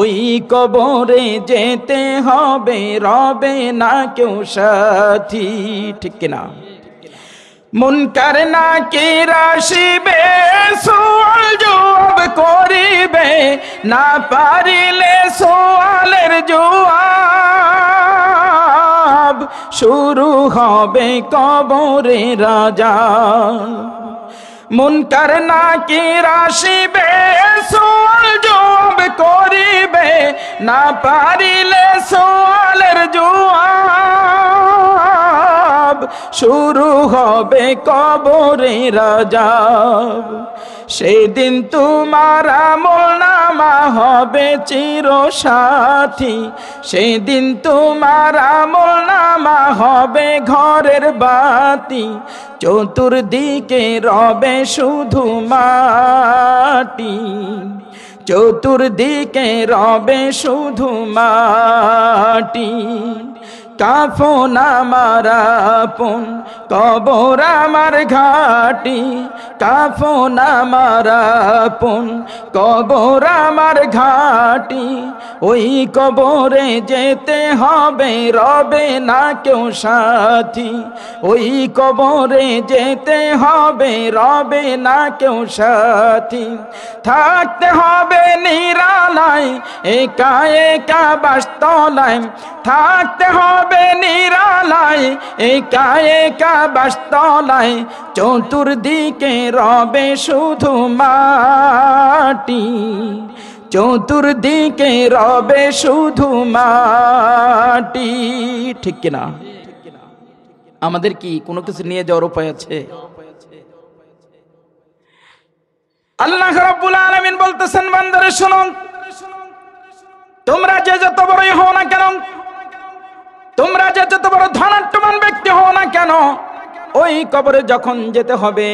ওই কবরে যেতে হবে রবে না কেউ সাথী, ঠিক কিনা? মুনকার নাকির আসিবে, সওয়াল জবাব করিবে, না পারিলে সওয়ালের জবাব শুরু হবে কবরে রাজা। মুনকার নাকির আসিবে, সওয়াল জবাব করিবে, না পারিলে সওয়ালের জবাব শুরু হবে কবরে রাজা। সেদিন তোমার আমলনামা হবে চিরসাথী, সেদিন তোমার আমলনামা হবে ঘরের বাতি, চতুর্দিকে রবে শুধু মাটি, চতুর্দিকে রবে শুধু মাটি, কাফন আমার আপন কবর আমার ঘাটি, কাফন আমার আপন কবর আমার ঘাটি, ওই কবরে যেতে হবে রবে না কেউ সাথী, ওই কবরে যেতে হবে রবে না কেউ সাথী। থাকতে হবে নিরালায় একা একা বাসতলায়, থাকতে হবে নিরালায় একা একা বাসতলায়, চতুর্দিকে রবে শুধু মাটি, চতুর্দিকে রবে শুধু মাটি, ঠিক কিনা? আমাদের কি কোনো কিছু নিয়ে যাওয়ার উপায় আছে? আল্লাহ রাব্বুল আলামিন বলতেছেন, বান্দারে শোনো, তোমরা যে যত বড়ই হও না কেন, তোমরা যে যত বড় ধনাঢ্যবান ব্যক্তি হও না কেন, ওই কবরে যখন যেতে হবে,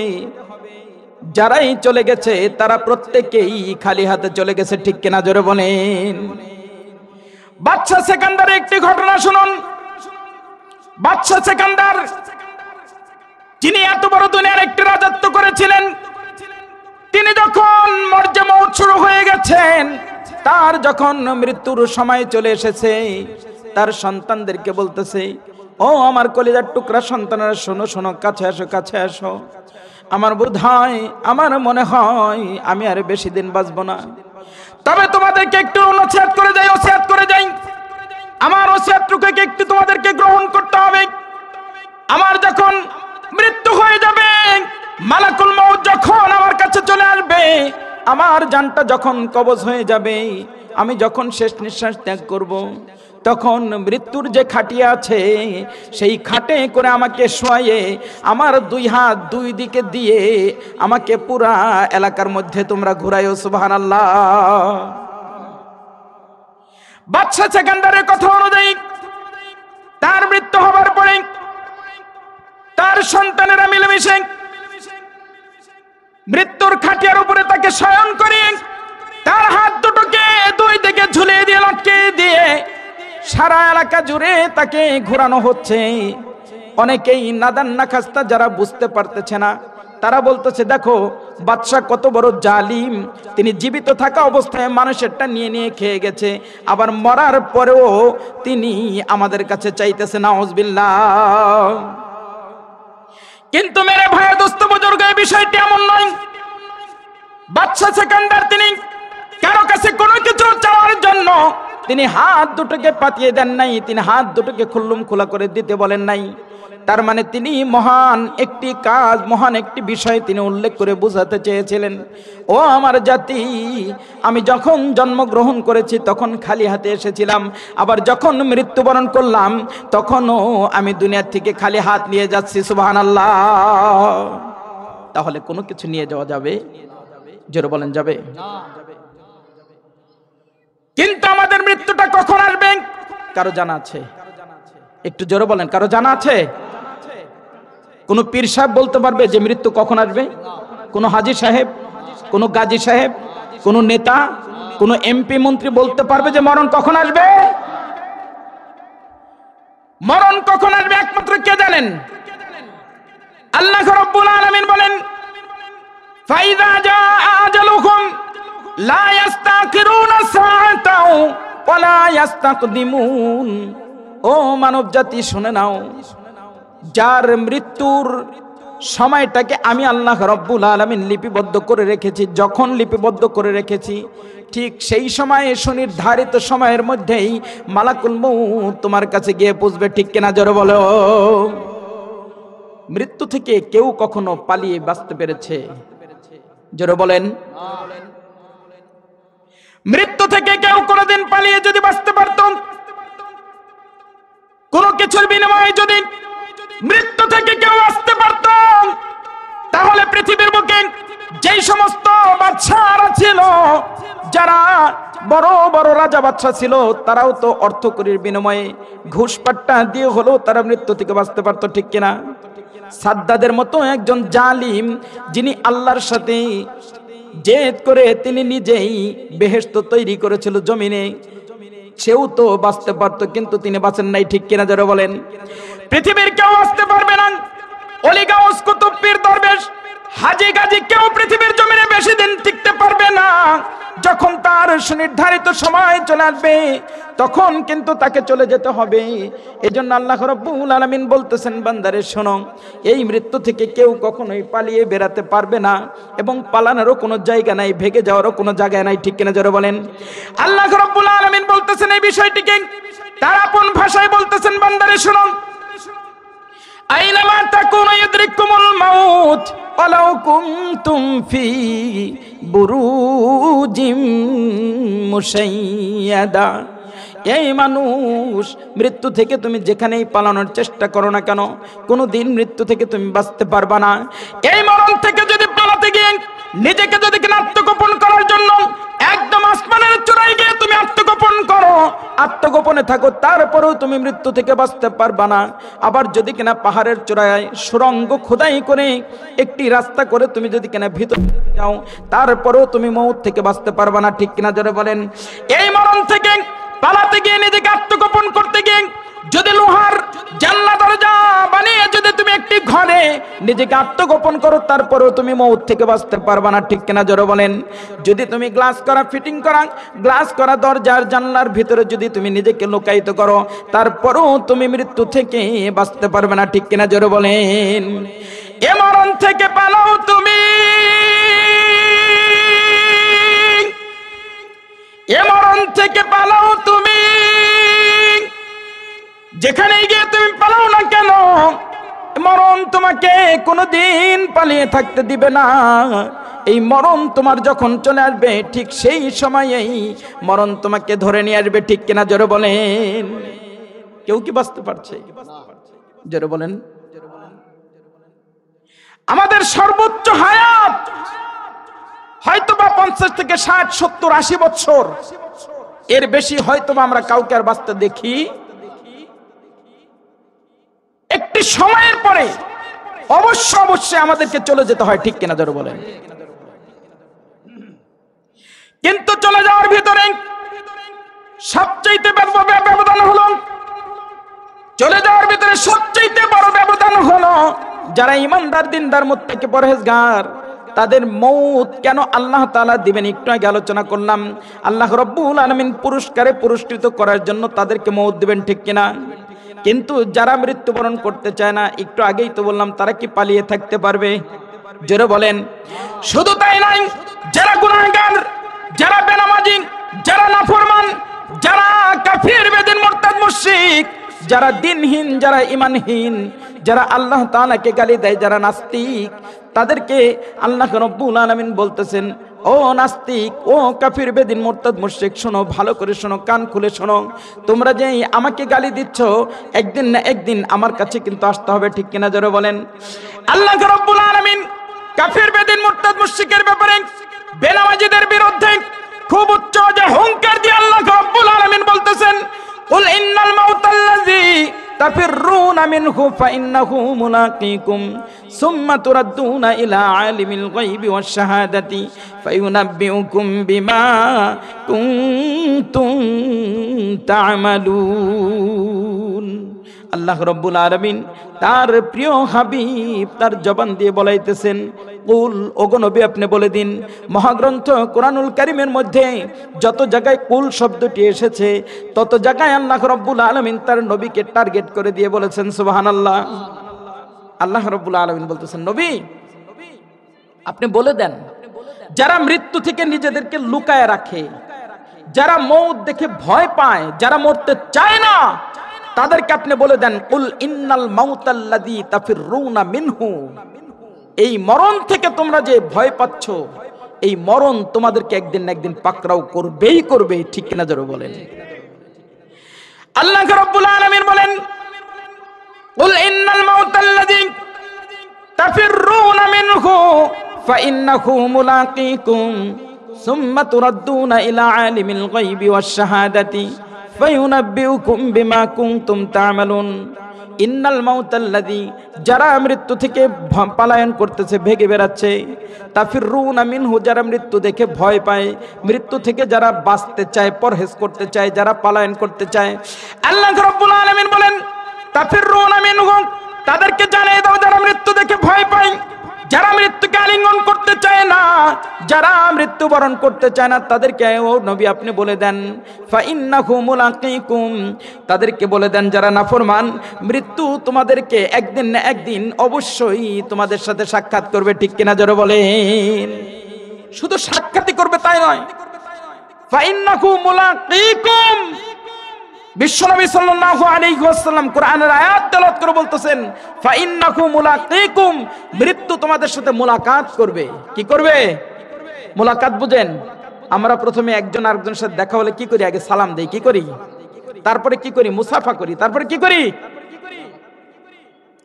যারাই চলে গেছে তারা প্রত্যেকেই খালি হাতে চলে গেছে, ঠিক কিনা? জোরে বলেন। বাদশা সেকান্দারের একটি ঘটনা শুনুন। বাদশা সেকান্দার, যিনি এত বড় দুনিয়ার একটি রাজত্ব করেছিলেন, তিনি যখন মরজে মওত শুরু হয়ে গেছেন, তার যখন মৃত্যুর সময় চলে এসেছে, তার সন্তানদেরকে বলতেছে, ও আমার কলিজার টুকরা সন্তানেরা, শোনো শোনো, কাছে আসো কাছে আসো, আমার বোধ হয়, আমার মনে হয় আমি আর বেশি দিন বাঁচবো না, তবে তোমাদেরকে একটু নসিহত করে যাই, ওসিয়ত করে যাই, আমার ওসিয়তটুকুকে একটু তোমাদেরকে গ্রহণ করতে হবে। আমার যখন মৃত্যু হয়ে যাবে, মালাকুল মউত যখন আমার কাছে চলে আসবে, আমার জানটা যখন কবজ হয়ে যাবে, আমি যখন শেষ নিঃশ্বাস ত্যাগ করব, তখন মৃত্যুর যে খাটিয়া আছে, সেই খাটে করে আমাকে শোয়াইয়ে আমার দুই হাত দুই দিকে দিয়ে আমাকে পুরা এলাকার মধ্যে তোমরা ঘুরাইও, সুবহানাল্লাহ। বাদশা সেকান্দারের কথা অনুযায়ী তার মৃত্যু হবার পরে তার সন্তানেরা মিলেমিশে মৃত্যুর খাটিয়ার উপরে তাকে শয়ন করে, তার হাত দুটোকে দুই দিকে ঝুলিয়ে দিয়ে লটকে দিয়ে সারা এলাকা জুড়ে তাকে ঘোরানো হচ্ছে। অনেকেই নাদান নাখাস্তা যারা বুঝতে পারতেছে না, তারা বলতেছে, দেখো বাদশা কত বড় জালিম, তিনি জীবিত থাকা অবস্থায় মানুষেরটা নিয়ে নিয়ে খেয়ে গেছে, আবার মরার পরেও তিনি আমাদের কাছে চাইতেছে, নাউজুবিল্লাহ। কিন্তু মেরে ভাই দোস্ত বুজুর্গ, এই বিষয়টি এমন নয়। বাদশা সেকান্দার তিনি কারো কাছে কোনো কিছু চাওয়ার জন্য তিনি হাত দুটোকে পাতিয়ে দেন নাই, তিনি হাত দুটোকে খুল্লুম খোলা করে দিতে বলেন নাই। তার মানে তিনি মহান একটি কাজ, মহান একটি বিষয় তিনি উল্লেখ করে বোঝাতে চেয়েছিলেন, ও আমার জাতি, আমি যখন জন্মগ্রহণ করেছি তখন খালি হাতে এসেছিলাম, আবার যখন মৃত্যুবরণ করলাম তখনও আমি দুনিয়া থেকে খালি হাত নিয়ে যাচ্ছি, সুবহানাল্লাহ। তাহলে কোনো কিছু নিয়ে যাওয়া যাবে? জোরে বলেন, যাবে? কিন্তু আমাদের মৃত্যুটা কখন আসবে কারো জানা আছে? একটু জোরে বলেন, কারো জানা আছে? কোন পীর সাহেব বলতে পারবে যে মৃত্যু কখন আসবে? কোন হাজী সাহেব, কোন গাজী সাহেব, কোন নেতা, কোন এমপি মন্ত্রী বলতে পারবে যে মরণ কখন আসবে? মরণ কখন আসবে একমাত্র কে জানেন? আল্লাহ রাব্বুল আলামিন বলেন, ফাইযা জাআ আজালুহুম লা ইস্তাখিরুনা সাআতাও ওয়া লা ইস্তাকদিমুন। ও মানব জাতি শুনে নাও, যার মৃত্যুর সময়টাকে আমি আল্লাহ রাব্বুল আলামিন লিপিবদ্ধ করে রেখেছি, যখন লিপিবদ্ধ করে রেখেছি ঠিক সেই সময়ে সুনির্ধারিত সময়ের মধ্যেই মালাকুল মউত তোমার কাছে গিয়ে পৌঁছবে। ঠিক কিনা জোরে বলো। মৃত্যু থেকে কেউ কখনো পালিয়ে বাঁচতে পেরেছে? জোরে বলেন। মৃত্যু থেকে কেউ কোনোদিন পালিয়ে যদি বাঁচতে পারত, কোনো কিছুর বিনিময়ে যদি মৃত্যু থেকে কেউ আসতে পারত, তাহলে পৃথিবীর বুকে যেই সমস্ত বাদশাহরা ছিল, যারা বড় বড় রাজা বাদশাহ ছিল, তারাও তো অর্থকরীর বিনিময়ে ঘুষপাট্টা দিয়ে হলেও তারা মৃত্যু থেকে বাঁচতে পারতো। ঠিক কিনা? সাদ্দাদের মতো একজন জালিম, যিনি আল্লাহর সাথে জেদ করে তিনি নিজেই বেহেশত তৈরি করেছিল জমিনে, সেও তো বাঁচতে পারতো, কিন্তু তিনি বাঁচেন নাই। ঠিক কিনা যারা বলেন? পৃথিবীর কেউ আসতে পারবে না। অলি গাউস কুতুব পীর দরবেশ হাজী গাজী কেউ পৃথিবীর জমিনে বেশি দিন টিকতে পারবে না। যখন তার সুনির্ধারিত সময় চলে আসবে, তখন কিন্তু তাকে চলে যেতে হবে। এজন্য আল্লাহ রাব্বুল আলামিন বলতেছেন, বান্দারে শোনো, এই মৃত্যু থেকে কেউ কখনোই পালিয়ে বেরাতে পারবে না, এবং পালানোরও কোনো জায়গা নাই, ভেগে যাওয়ারও কোনো জায়গা নাই। ঠিক কিনা জোরে বলেন। আল্লাহ রাব্বুল আলামিন বলতেছেন এই বিষয়টিকে, তার আপন ভাষায় বলতেছেন, বান্দারে শোনো, আইনামা তাকুনু ইউদরিকুমুল মাউত ওয়ালাউ কুনতুম ফি বুরুজিম মুশাইয়াদা। এই মানুষ, মৃত্যু থেকে তুমি যেখানেই পালানোর চেষ্টা করো না কেন, কোনোদিন মৃত্যু থেকে তুমি বাঁচতে পারবা না। এই মরণ থেকে যদি পালাতে গিয়ে নিজেকে যদি কিনা আত্মগোপন করার জন্য একদম আসমানের চূড়ায় গিয়ে তুমি আত্মগোপন করো, আত্মগোপনে থাকো, তারপরেও তুমি মৃত্যু থেকে বাঁচতে পারবা না। আবার যদি কিনা পাহাড়ের চূড়ায় সুড়ঙ্গ খোদাই করে একটি রাস্তা করে তুমি যদি কিনা ভিতরে যাও, তারপরেও তুমি মউত থেকে বাঁচতে পারবা না। ঠিক কিনা জোরে বলেন। এই মরণ থেকে পালাতে গিয়ে, নিজেকে আত্মগোপন করতে গিয়ে যদি লোহার জানলা দরজা বানিয়ে যদি তুমি একটি ঘরে নিজেকে আত্মগোপন করো, তারপরেও তুমি মউত থেকে বাঁচতে পারবা না। ঠিক কিনা জোরে বলেন। যদি তুমি গ্লাস করা ফিটিং করা গ্লাস করা দরজার জানলার ভিতরে যদি তুমি নিজেকে লুকায়িত করো, তারপরেও তুমি মৃত্যু থেকে বাঁচতে পারবে না। ঠিক কিনা জোরে বলেন। এ মরণ থেকে পালাও তুমি, এ মরণ থেকে পালাও তুমি। যেখানে গিয়ে তুমি পালাও না কেন, মরণ তোমাকে কোনোদিন পালিয়ে থাকতে দিবে না। এই মরণ তোমার যখন চলে আসবে, ঠিক সেই সময়েই মরণ তোমাকে ধরে নিয়ে আসবে। ঠিক কিনা জোরে বলেন। কেউ কি বাঁচতে পারছে? জোরে বলেন। আমাদের সর্বোচ্চ হায়াত হয়তোবা 50 থেকে 60, 70, 80 বছর, এর বেশি হয়তোবা আমরা কাউকে আর বাঁচতে দেখি। একটি সময়ের পরে অবশ্যই আমাদেরকে চলে যেতে হয়। ঠিক কিনা জোরে বলেন। কিন্তু চলে যাওয়ার ভিতরে সবচেয়ে বড় ব্যবধান হলো, চলে যাওয়ার ভিতরে সবচেয়ে বড় ব্যবধান হলো যারা ইমানদার, দিনদার, মুত্তাকি, পরহেজগার, তাদের মউত কেন আল্লাহ তাআলা দিবেন একটু আগে আলোচনা করলাম। আল্লাহ রাব্বুল আলামিন পুরস্কারে পুরস্কৃত করার জন্য তাদেরকে মউত দিবেন। ঠিক কিনা? কিন্তু যারা মৃত্যুবরণ করতে চায় না, একটু আগেই তো বললাম, তারা কি পালিয়ে থাকতে পারবে? জোরে বলেন। শুধু তাই নয়, যারা গুনাহগার, যারা বেনামাজি, যারা নাফরমান, যারা কাফির, বেদিন, মুরতাদ, মুশরিক, যারা দিনহীন, যারা ঈমানহীন, যারা আল্লাহ তাআলাকে গালি দেয়, যারা নাস্তিক, তাদেরকে আল্লাহ রাব্বুল আলামিন বলতেছেন, ও নাস্তিক, ও কাফির, বেদিন, মুরতাদ, মুশরিক, শোনো, ভালো করে শোনো, কান খুলে শোনো। তোমরা যে আমাকে গালি দিচ্ছ, একদিন না একদিন আমার কাছে কিন্তু আসতে হবে। ঠিক কিনা জোরে বলেন। আল্লাহ রাব্বুল আলামিন কাফির, বেদিন, মুরতাদ, মুশরিকের ব্যাপারে, বেনামাজিদের বিরুদ্ধে খুব উচ্চ যে হুঙ্কার দিয়ে আল্লাহ রাব্বুল আলামিন বলতেছেন, কুল ইন্নাল মাউতাল্লাযী তাফিররুনা মিনহু ফাইন্নাহু মুলাকীকুম সুম্মা তুরাদ্দুনা ইলা আলিমিল গায়বি ওয়াশ শাহাদাতি ফায়ুনাব্বিউকুম বিমা কুনতুম তা'মালুন। আল্লাহ রাব্বুল আলামিন তার প্রিয় হাবিব তার জবান দিয়ে বলাইতেছেন, কুল, ওগো নবী আপনি বলে দিন, মহাগ্রন্থ কোরআনুল কারীমের মধ্যে যত জায়গায় কুল শব্দটি এসেছে তত জায়গায় আল্লাহ রাব্বুল আলামিন তার নবীকে টার্গেট করে দিয়ে বলেছেন সুবহানাল্লাহ। আল্লাহ রাব্বুল আলামিন বলতেছেন, নবী আপনি বলে দেন, যারা মৃত্যু থেকে নিজেদেরকে লুকায় রাখে, যারা মৌত দেখে ভয় পায়, যারা মরতে চায় না, তাদেরকে আপনি বলে দেন, কুল ইন্নাল মাউতাল্লাযী তাফিররুনা মিনহু, এই মরণ থেকে তোমরা যে ভয় পাচ্ছ, এই মরণ তোমাদেরকে একদিন না একদিন পাকড়াও করবেই করবে, ঠিক কিনা জোরে বলেন। আল্লাহ রাব্বুল আলামিন বলেন, কুল ইন্নাল মাউতাল্লাযী তাফিররুনা মিনহু ফাইন্নাহু মুলাকীকুম সুম্মা তুরাদ্দুনা ইলা আলিমিল গায়বি ওয়াশ শাহাদাতি ফায়ুনাব্বিউকুম বিমা কুনতুম তা'মালুন। ইন্নাল মাউতাল্লাযী, যারা মৃত্যু থেকে পলায়ন করতেছে, ভেগে বেড়াচ্ছে, তাফিররুনা মিনহু, যারা মৃত্যু দেখে ভয় পায়, মৃত্যু থেকে যারা বাঁচতে চায়, পরহেজ করতে চায়, যারা পলায়ন করতে চায়, আল্লাহ রাব্বুল আলামিন বলেন তাফিররুনা মিনহু, তাদেরকে জানিয়ে দাও যারা মৃত্যু দেখে ভয় পায়, যারা মৃত্যুকে আলিঙ্গন করতে চায় না, যারা মৃত্যুবরণ করতে চায় না, তাদেরকে ও নবী আপনি বলে দেন, ফাইন্নাহু মুলাকীকুম, তাদেরকে বলে দেন যারা নাফরমান, মৃত্যু তোমাদেরকে একদিন না একদিন অবশ্যই তোমাদের সাথে সাক্ষাৎ করবে, ঠিক কিনা জোরে বলেন। শুধু সাক্ষাৎই করবে তাই নয়, ফাইন্নাহু মুলাকীকুম, বিশ্বনবী সাল্লাল্লাহু আলাইহি ওয়াসাল্লাম কোরআনের আয়াত তেলাওয়াত করে বলতেছেন, ফাইন্নাহু মুলাকীকুম, মৃত্যু তোমাদের সাথে মুলাকাত করবে। কি করবে? মুলাকাত বুঝেন? আমরা প্রথমে একজন আরেকজনের সাথে দেখা হলে কি করি? আগে সালাম দেই, কি করি? তারপরে কি করি? মুসাফা করি, তারপরে কি করি?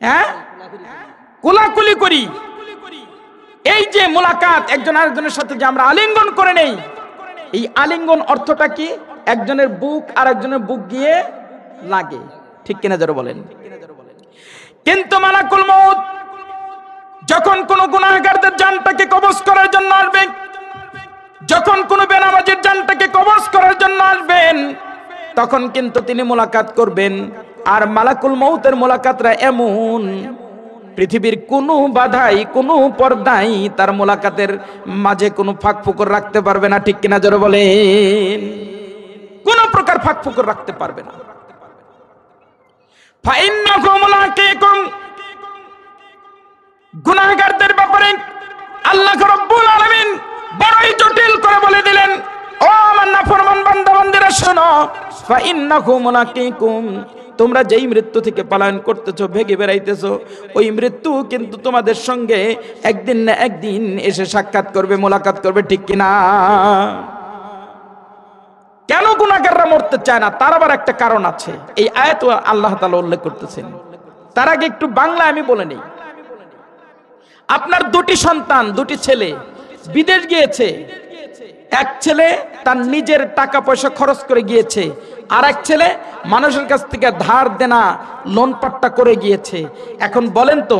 হ্যাঁ, কোলাকুলি করি। এই যে মুলাকাত, একজন আরেকজনের সাথে যে আমরা আলিঙ্গন করে নেই, এই আলিঙ্গন অর্থটা কি? একজনের বুক আর একজনের বুক গিয়ে লাগে, ঠিক কিনা জোরে বলেন। কিন্তু মালাকুল মউত যখন কোন গুনাহগারদের জানটাকে কবজ করার জন্য আসবে, যখন কোন বেনামাজির জানটাকে কবজ করার জন্য আসবেন, তখন কিন্তু তিনি মুলাকাত করবেন। আর মালাকুল মউতের মুলাকাতরা এমন, পৃথিবীর কোনো বাধাই, কোনো পর্দাই তার মুলাকাতের মাঝে কোনো ফাঁক ফুকর রাখতে পারবে না, ঠিক কিনা জোরে বলেন। কোন প্রকার ফাঁক ফুকর রাখতে পারবে না। ফাইন্নাহু মুলাকীকুম, গুনাহগারদের ব্যাপারে আল্লাহ রাব্বুল আলামিন বড়ই জটিল করে বলে দিলেন, ও আমার নাফরমান বান্দা বান্দীরা শোনো, ফাইন্নাহু মুলাকীকুম, তোমরা যেই মৃত্যু থেকে পলায়ন করতেছো, ভেগে বেড়াইতেছো, ওই মৃত্যু কিন্তু তোমাদের সঙ্গে একদিন না একদিন এসে সাক্ষাৎ করবে, মোলাকাত করবে, ঠিক কিনা? কেন গুনাহগাররা মরতে চায় না? তার আবার একটা কারণ আছে, এই আয়াত আল্লাহ তাআলা উল্লেখ করতেছেন। তার আগে একটু বাংলা আমি বলে নেই। আপনার দুটি সন্তান, দুটি ছেলে বিদেশ গিয়েছে। এক ছেলে তার নিজের টাকা পয়সা খরচ করে গিয়েছে, আর এক ছেলে মানুষের কাছ থেকে ধার দেনা লোন পাট্টা করে গিয়েছে। এখন বলেন তো,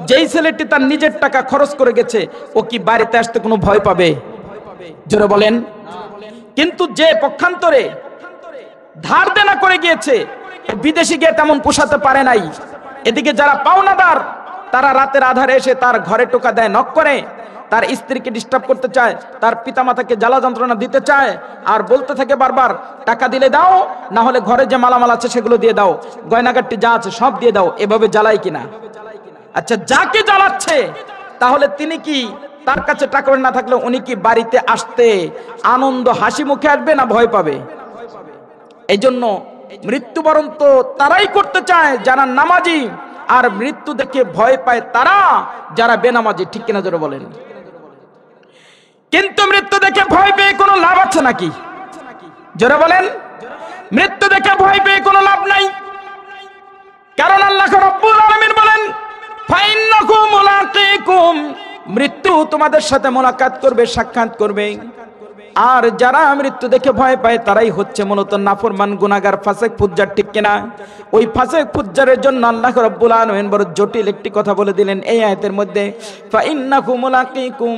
যেই ছেলেটি তার নিজের টাকা খরচ করে গেছে, ও কি বাড়িতে আসতে কোনো ভয় পাবে? জোরে বলেন। কিন্তু যে পক্ষান্তরে ধার দেনা করে গিয়েছে, বিদেশে গিয়ে তেমন পোষাতে পারে নাই, এদিকে যারা পাওনাদার তারা রাতের আধারে এসে তার ঘরে টোকা দেয়, নক করে, তার স্ত্রীকে ডিস্টার্ব করতে চায়, তার পিতামাতাকে জ্বালা যন্ত্রণা দিতে চায়, আর বলতে থাকে বারবার, টাকা দিলে দাও, না হলে ঘরে যে মালামাল আছে সেগুলো দিয়ে দাও, গয়নাগাট্টি যা আছে সব দিয়ে দাও। এভাবে জ্বালায় কিনা? আচ্ছা, যাকে জ্বালাচ্ছে তাহলে তিনি কি, তার কাছে টাকা না থাকলে উনি কি বাড়িতে আসতে আনন্দ হাসি মুখে আসবে না ভয় পাবে? এই জন্য মৃত্যুবরণ তো তারাই করতে চায় যারা নামাজি, আর মৃত্যু দেখে ভয় পায় তারা যারা বেনামাজি, ঠিক কিনা জোরে বলেন। কিন্তু মৃত্যু দেখে ভয় পেয়ে কোনো লাভ আছে নাকি? জোরে বলেন। মৃত্যু দেখে ভয় পেয়ে কোনো লাভ নাই, কারণ আল্লাহ রাব্বুল আলামিন বলেন, ফাইন্নাহু মুলাকীকুম, মৃত্যু তোমাদের সাথে মোলাকাত করবে, সাক্ষাৎ করবে। আর যারা মৃত্যু দেখে ভয় পায় তারাই হচ্ছে মূলত নাফরমান গুনাহগার ফাসিক ফুজ্জার, ঠিক কিনা? ওই ফাসিক ফুজ্জারের জন্য আল্লাহ রাব্বুল আলামিন বড় জটিল একটি কথা বলে দিলেন এই আয়াতের মধ্যে, ফা ইন্নাকুম মুলাকিকুম,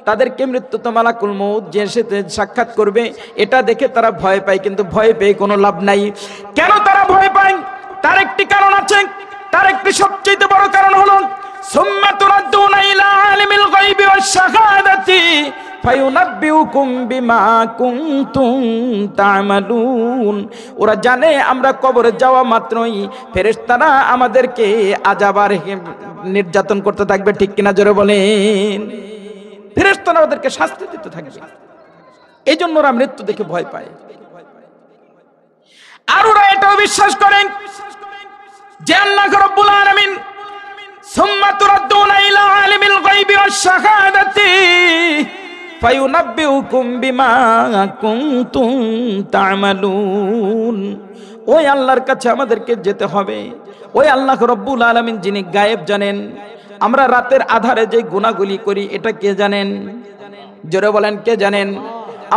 তাদেরকে মৃত্যু তো মালাকুল মউত যে সাথে সাক্ষাৎ করবে এটা দেখে তারা ভয় পায়, কিন্তু ভয় পেয়ে কোনো লাভ নাই। কেন তারা ভয় পায়? তার একটি কারণ আছে, তার একটি সবচেয়ে বড় কারণ হলো সুম্মা তুরাদ্দুনা ইলা আলিমিল গায়বি ওয়াশ শাহাদাতি ফায়ুনাব্বিউকুম বিমা কুনতুম তা'মালুন। ওরা জানে আমরা কবরে যাওয়া মাত্রই ফেরেশতারা আমাদেরকে আযাব আর নির্যাতন করতে থাকবে, ঠিক কিনা জোরে বলেন? ফেরেশতারা ওদেরকে শাস্তি দিতে থাকবে, এই জন্য ওরা মৃত্যু দেখে ভয় পায়। আর ওরা এটাও বিশ্বাস করেন যে আল্লাহ রাব্বুল আলামিন সুম্মা তুরাদ্দুনা ইলা আলিমিল গায়বি ওয়াশ শাহাদাতি ফায়ুনাব্বিউকুম বিমা কুনতুম তা'মালুন। ওই আল্লাহর কাছে আমাদেরকে যেতে হবে, ওই আল্লাহ রাব্বুল আলামিন যিনি গায়েব জানেন। আমরা রাতের আধারে যে গুনাহগুলি করি এটা কে জানেন? জোরে বলেন, কে জানেন?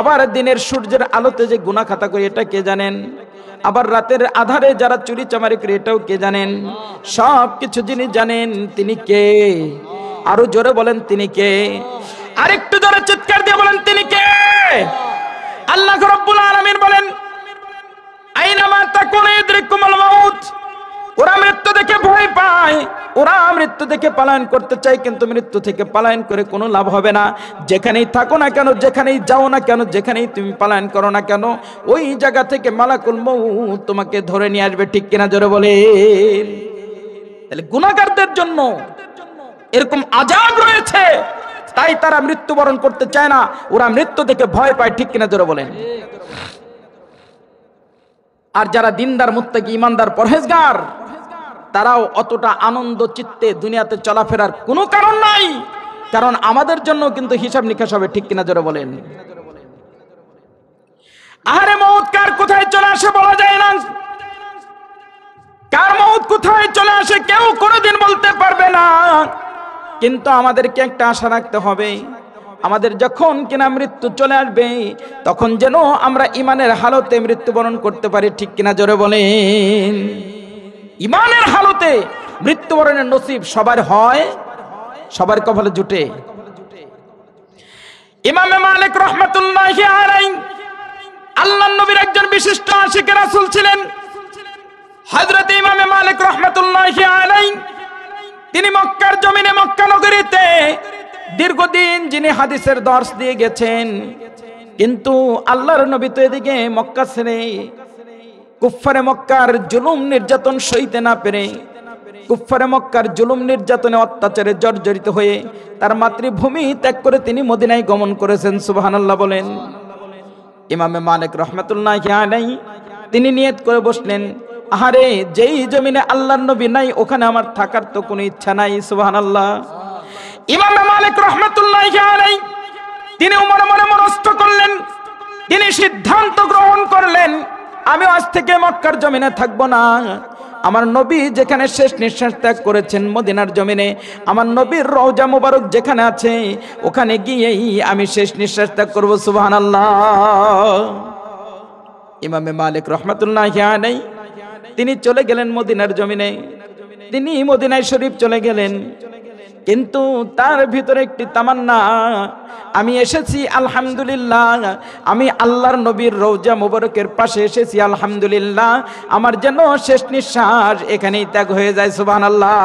আবার দিনের সূর্যের আলোতে যে গুনাহ খাতা করি এটা কে জানেন? আবার রাতের আধারে যারা চুরি চামারি করে এটাও কে জানেন? সব কিছু যিনি জানেন তিনি কে? আরো জোরে বলেন, তিনি কে? আরেকটু জোরে চিৎকার দিয়ে বলেন, তিনি কে? আল্লাহ রাব্বুল আলামিন বলেন আইনামা তাকুনু ইদরিকুমুল মাউত। ওরা মৃত্যু দেখে ভয় পায়, ওরা মৃত্যু দেখে পলায়ন করতে চায়, কিন্তু মৃত্যু থেকে পলায়ন করে কোনো লাভ হবে না। যেখানেই থাকো না কেন, যেখানেই যাও না কেন, যেখানেই তুমি পলায়ন করো না কেন, ওই জায়গা থেকে মালাকুল মউত তোমাকে ধরে নিয়ে আসবে, ঠিক কিনা জোরে বলেন? তাহলে গুনাহগারদের জন্য এরকম আযাব রয়েছে, তাই তারা মৃত্যুবরণ করতে চায় না, ওরা মৃত্যু দেখে ভয় পায়, ঠিক কিনা জোরে বলেন? আর যারা দিনদার, মুত্তাকি, ঈমানদার, পরহেজগার, তারাও অতটা আনন্দ চিত্তে দুনিয়াতে চলাফেরার কোনো কারণ নাই, কারণ আমাদের জন্য কিন্তু হিসাব নিকাশ হবে, ঠিক কিনা জোরে বলেন? আরে মউত কার কোথায় চলে আসে বলা যায় না, কার মউত কোথায় চলে আসে কেউ কোনোদিন বলতে পারবে না। কিন্তু আমাদেরকে একটা আশা রাখতে হবে, আমাদের যখন কিনা মৃত্যু চলে আসবে তখন যেন আমরা ইমানের হালতে মৃত্যুবরণ করতে পারি, ঠিক কিনা জোরে বলেন? ইমানের হালতে মৃত্যুবরণের নসিব সবার হয়, সবার কপালে জুটে। ইমাম মালিক রাহমাতুল্লাহি আলাইহি আল্লাহর নবীর একজন বিশিষ্ট আশিক রাসূল ছিলেন। হযরত ইমাম মালিক রাহমাতুল্লাহি আলাইহি তিনি মক্কার জমিনে, মক্কা নগরীতে দীর্ঘদিন যিনি হাদিসের দর্শ দিয়ে গেছেন, কিন্তু আল্লাহর নবী তো এদিকে মক্কা ছেড়ে কুফফারে মক্কার জুলুম নির্যাতন সইতে না পেরে, কুফফারে মক্কার জুলুম নির্যাতনে অত্যাচারে জর্জরিত হয়ে তার মাতৃভূমি ত্যাগ করে তিনি মদিনায় গমন করেছেন। সুবহানাল্লাহ বলেন। ইমামে মালিক রাহমাতুল্লাহি আলাইহি তিনি নিয়ত করে বসলেন, আহারে যেই জমিনে আল্লাহর নবী নাই ওখানে আমার থাকার তো কোনো ইচ্ছা নাই। সুবহানাল্লাহ। ইমাম মালিক রাহমাতুল্লাহি আলাইহি তিনি মনে মনে মনস্থ করলেন, তিনি সিদ্ধান্ত গ্রহণ করলেন, আমি আজ থেকে মক্কার জমিনে থাকব না। আমার নবী যেখানে শেষ নিঃশ্বাস ত্যাগ করেছেন মদিনার জমিনে, আমার নবীর রওজা মুবারক যেখানে আছে ওখানে গিয়েই আমি শেষ নিঃশ্বাস ত্যাগ করব। সুবহানাল্লাহ। ইমামে মালিক রাহমাতুল্লাহি আলাইহি তিনি চলে গেলেন মদিনার জমিনে, তিনি মদিনায় শরীফ চলে গেলেন, কিন্তু তার ভিতরে একটি তামান্না, আমি এসেছি আলহামদুলিল্লাহ, আমি আল্লাহর নবীর রওজা মুবারকের পাশে এসেছি আলহামদুলিল্লাহ, আমার যেন শেষ নিঃশ্বাস এখানেই ত্যাগ হয়ে যায়। সুবহানাল্লাহ।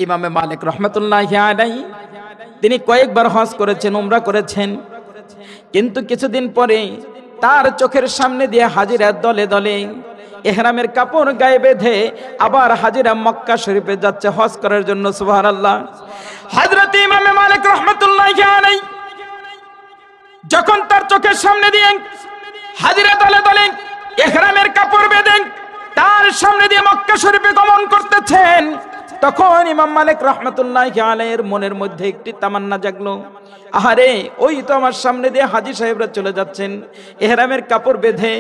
ইমামে মালিক রাহমাতুল্লাহি আলাইহি তিনি কয়েকবার হজ করেছেন, উমরা করেছেন, কিন্তু কিছুদিন পরে তার চোখের সামনে দিয়ে হাজিরা দলে দলে ইহরামের কাপড় গায়ে বেঁধে আবার হাজিরা মক্কা শরীফে যাচ্ছে হজ করার জন্য। সুবহানাল্লাহ। হযরত ইমামে মালিক রাহমাতুল্লাহি আলাইহি যখন তার চোখের সামনে দিয়ে হাজিরা দলে দলে ইহরামের কাপড় বেঁধে তার সামনে দিয়ে মক্কা শরীফে গমন করতেছেন, তখন ইমাম মালিক রাহমাতুল্লাহি আলাইহির মনের মধ্যে একটি তামান্না জাগলো, আহারে ওই তো আমার সামনে দিয়ে হাজী সাহেবরা চলে যাচ্ছেন ইহরামের কাপড় বেঁধে,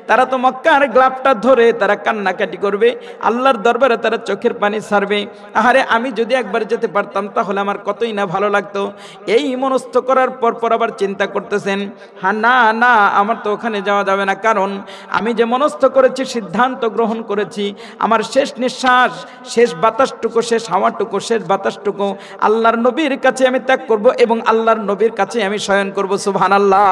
তারা তো মক্কার গ্লাভটা ধরে তারা কান্নাকাটি করবে, আল্লাহর দরবারে তারা চোখের পানি ছাড়বে। আহারে আমি যদি একবার যেতে পারতাম তাহলে আমার কতই না ভালো লাগতো। এই মনস্থ করার পর আবার চিন্তা করতেছেন, হ্যাঁ না না আমার তো ওখানে যাওয়া যাবে না, কারণ আমি যে মনস্থ করেছি, সিদ্ধান্ত গ্রহণ করেছি, আমার শেষ নিঃশ্বাস, শেষ বাতাসটুকু, শেষ হাওয়াটুকু, শেষ বাতাসটুকু আল্লাহর নবীর কাছে আমি ত্যাগ করব এবং আল্লাহর নবীর কাছে আমি শয়ন করব। সুবহানাল্লাহ।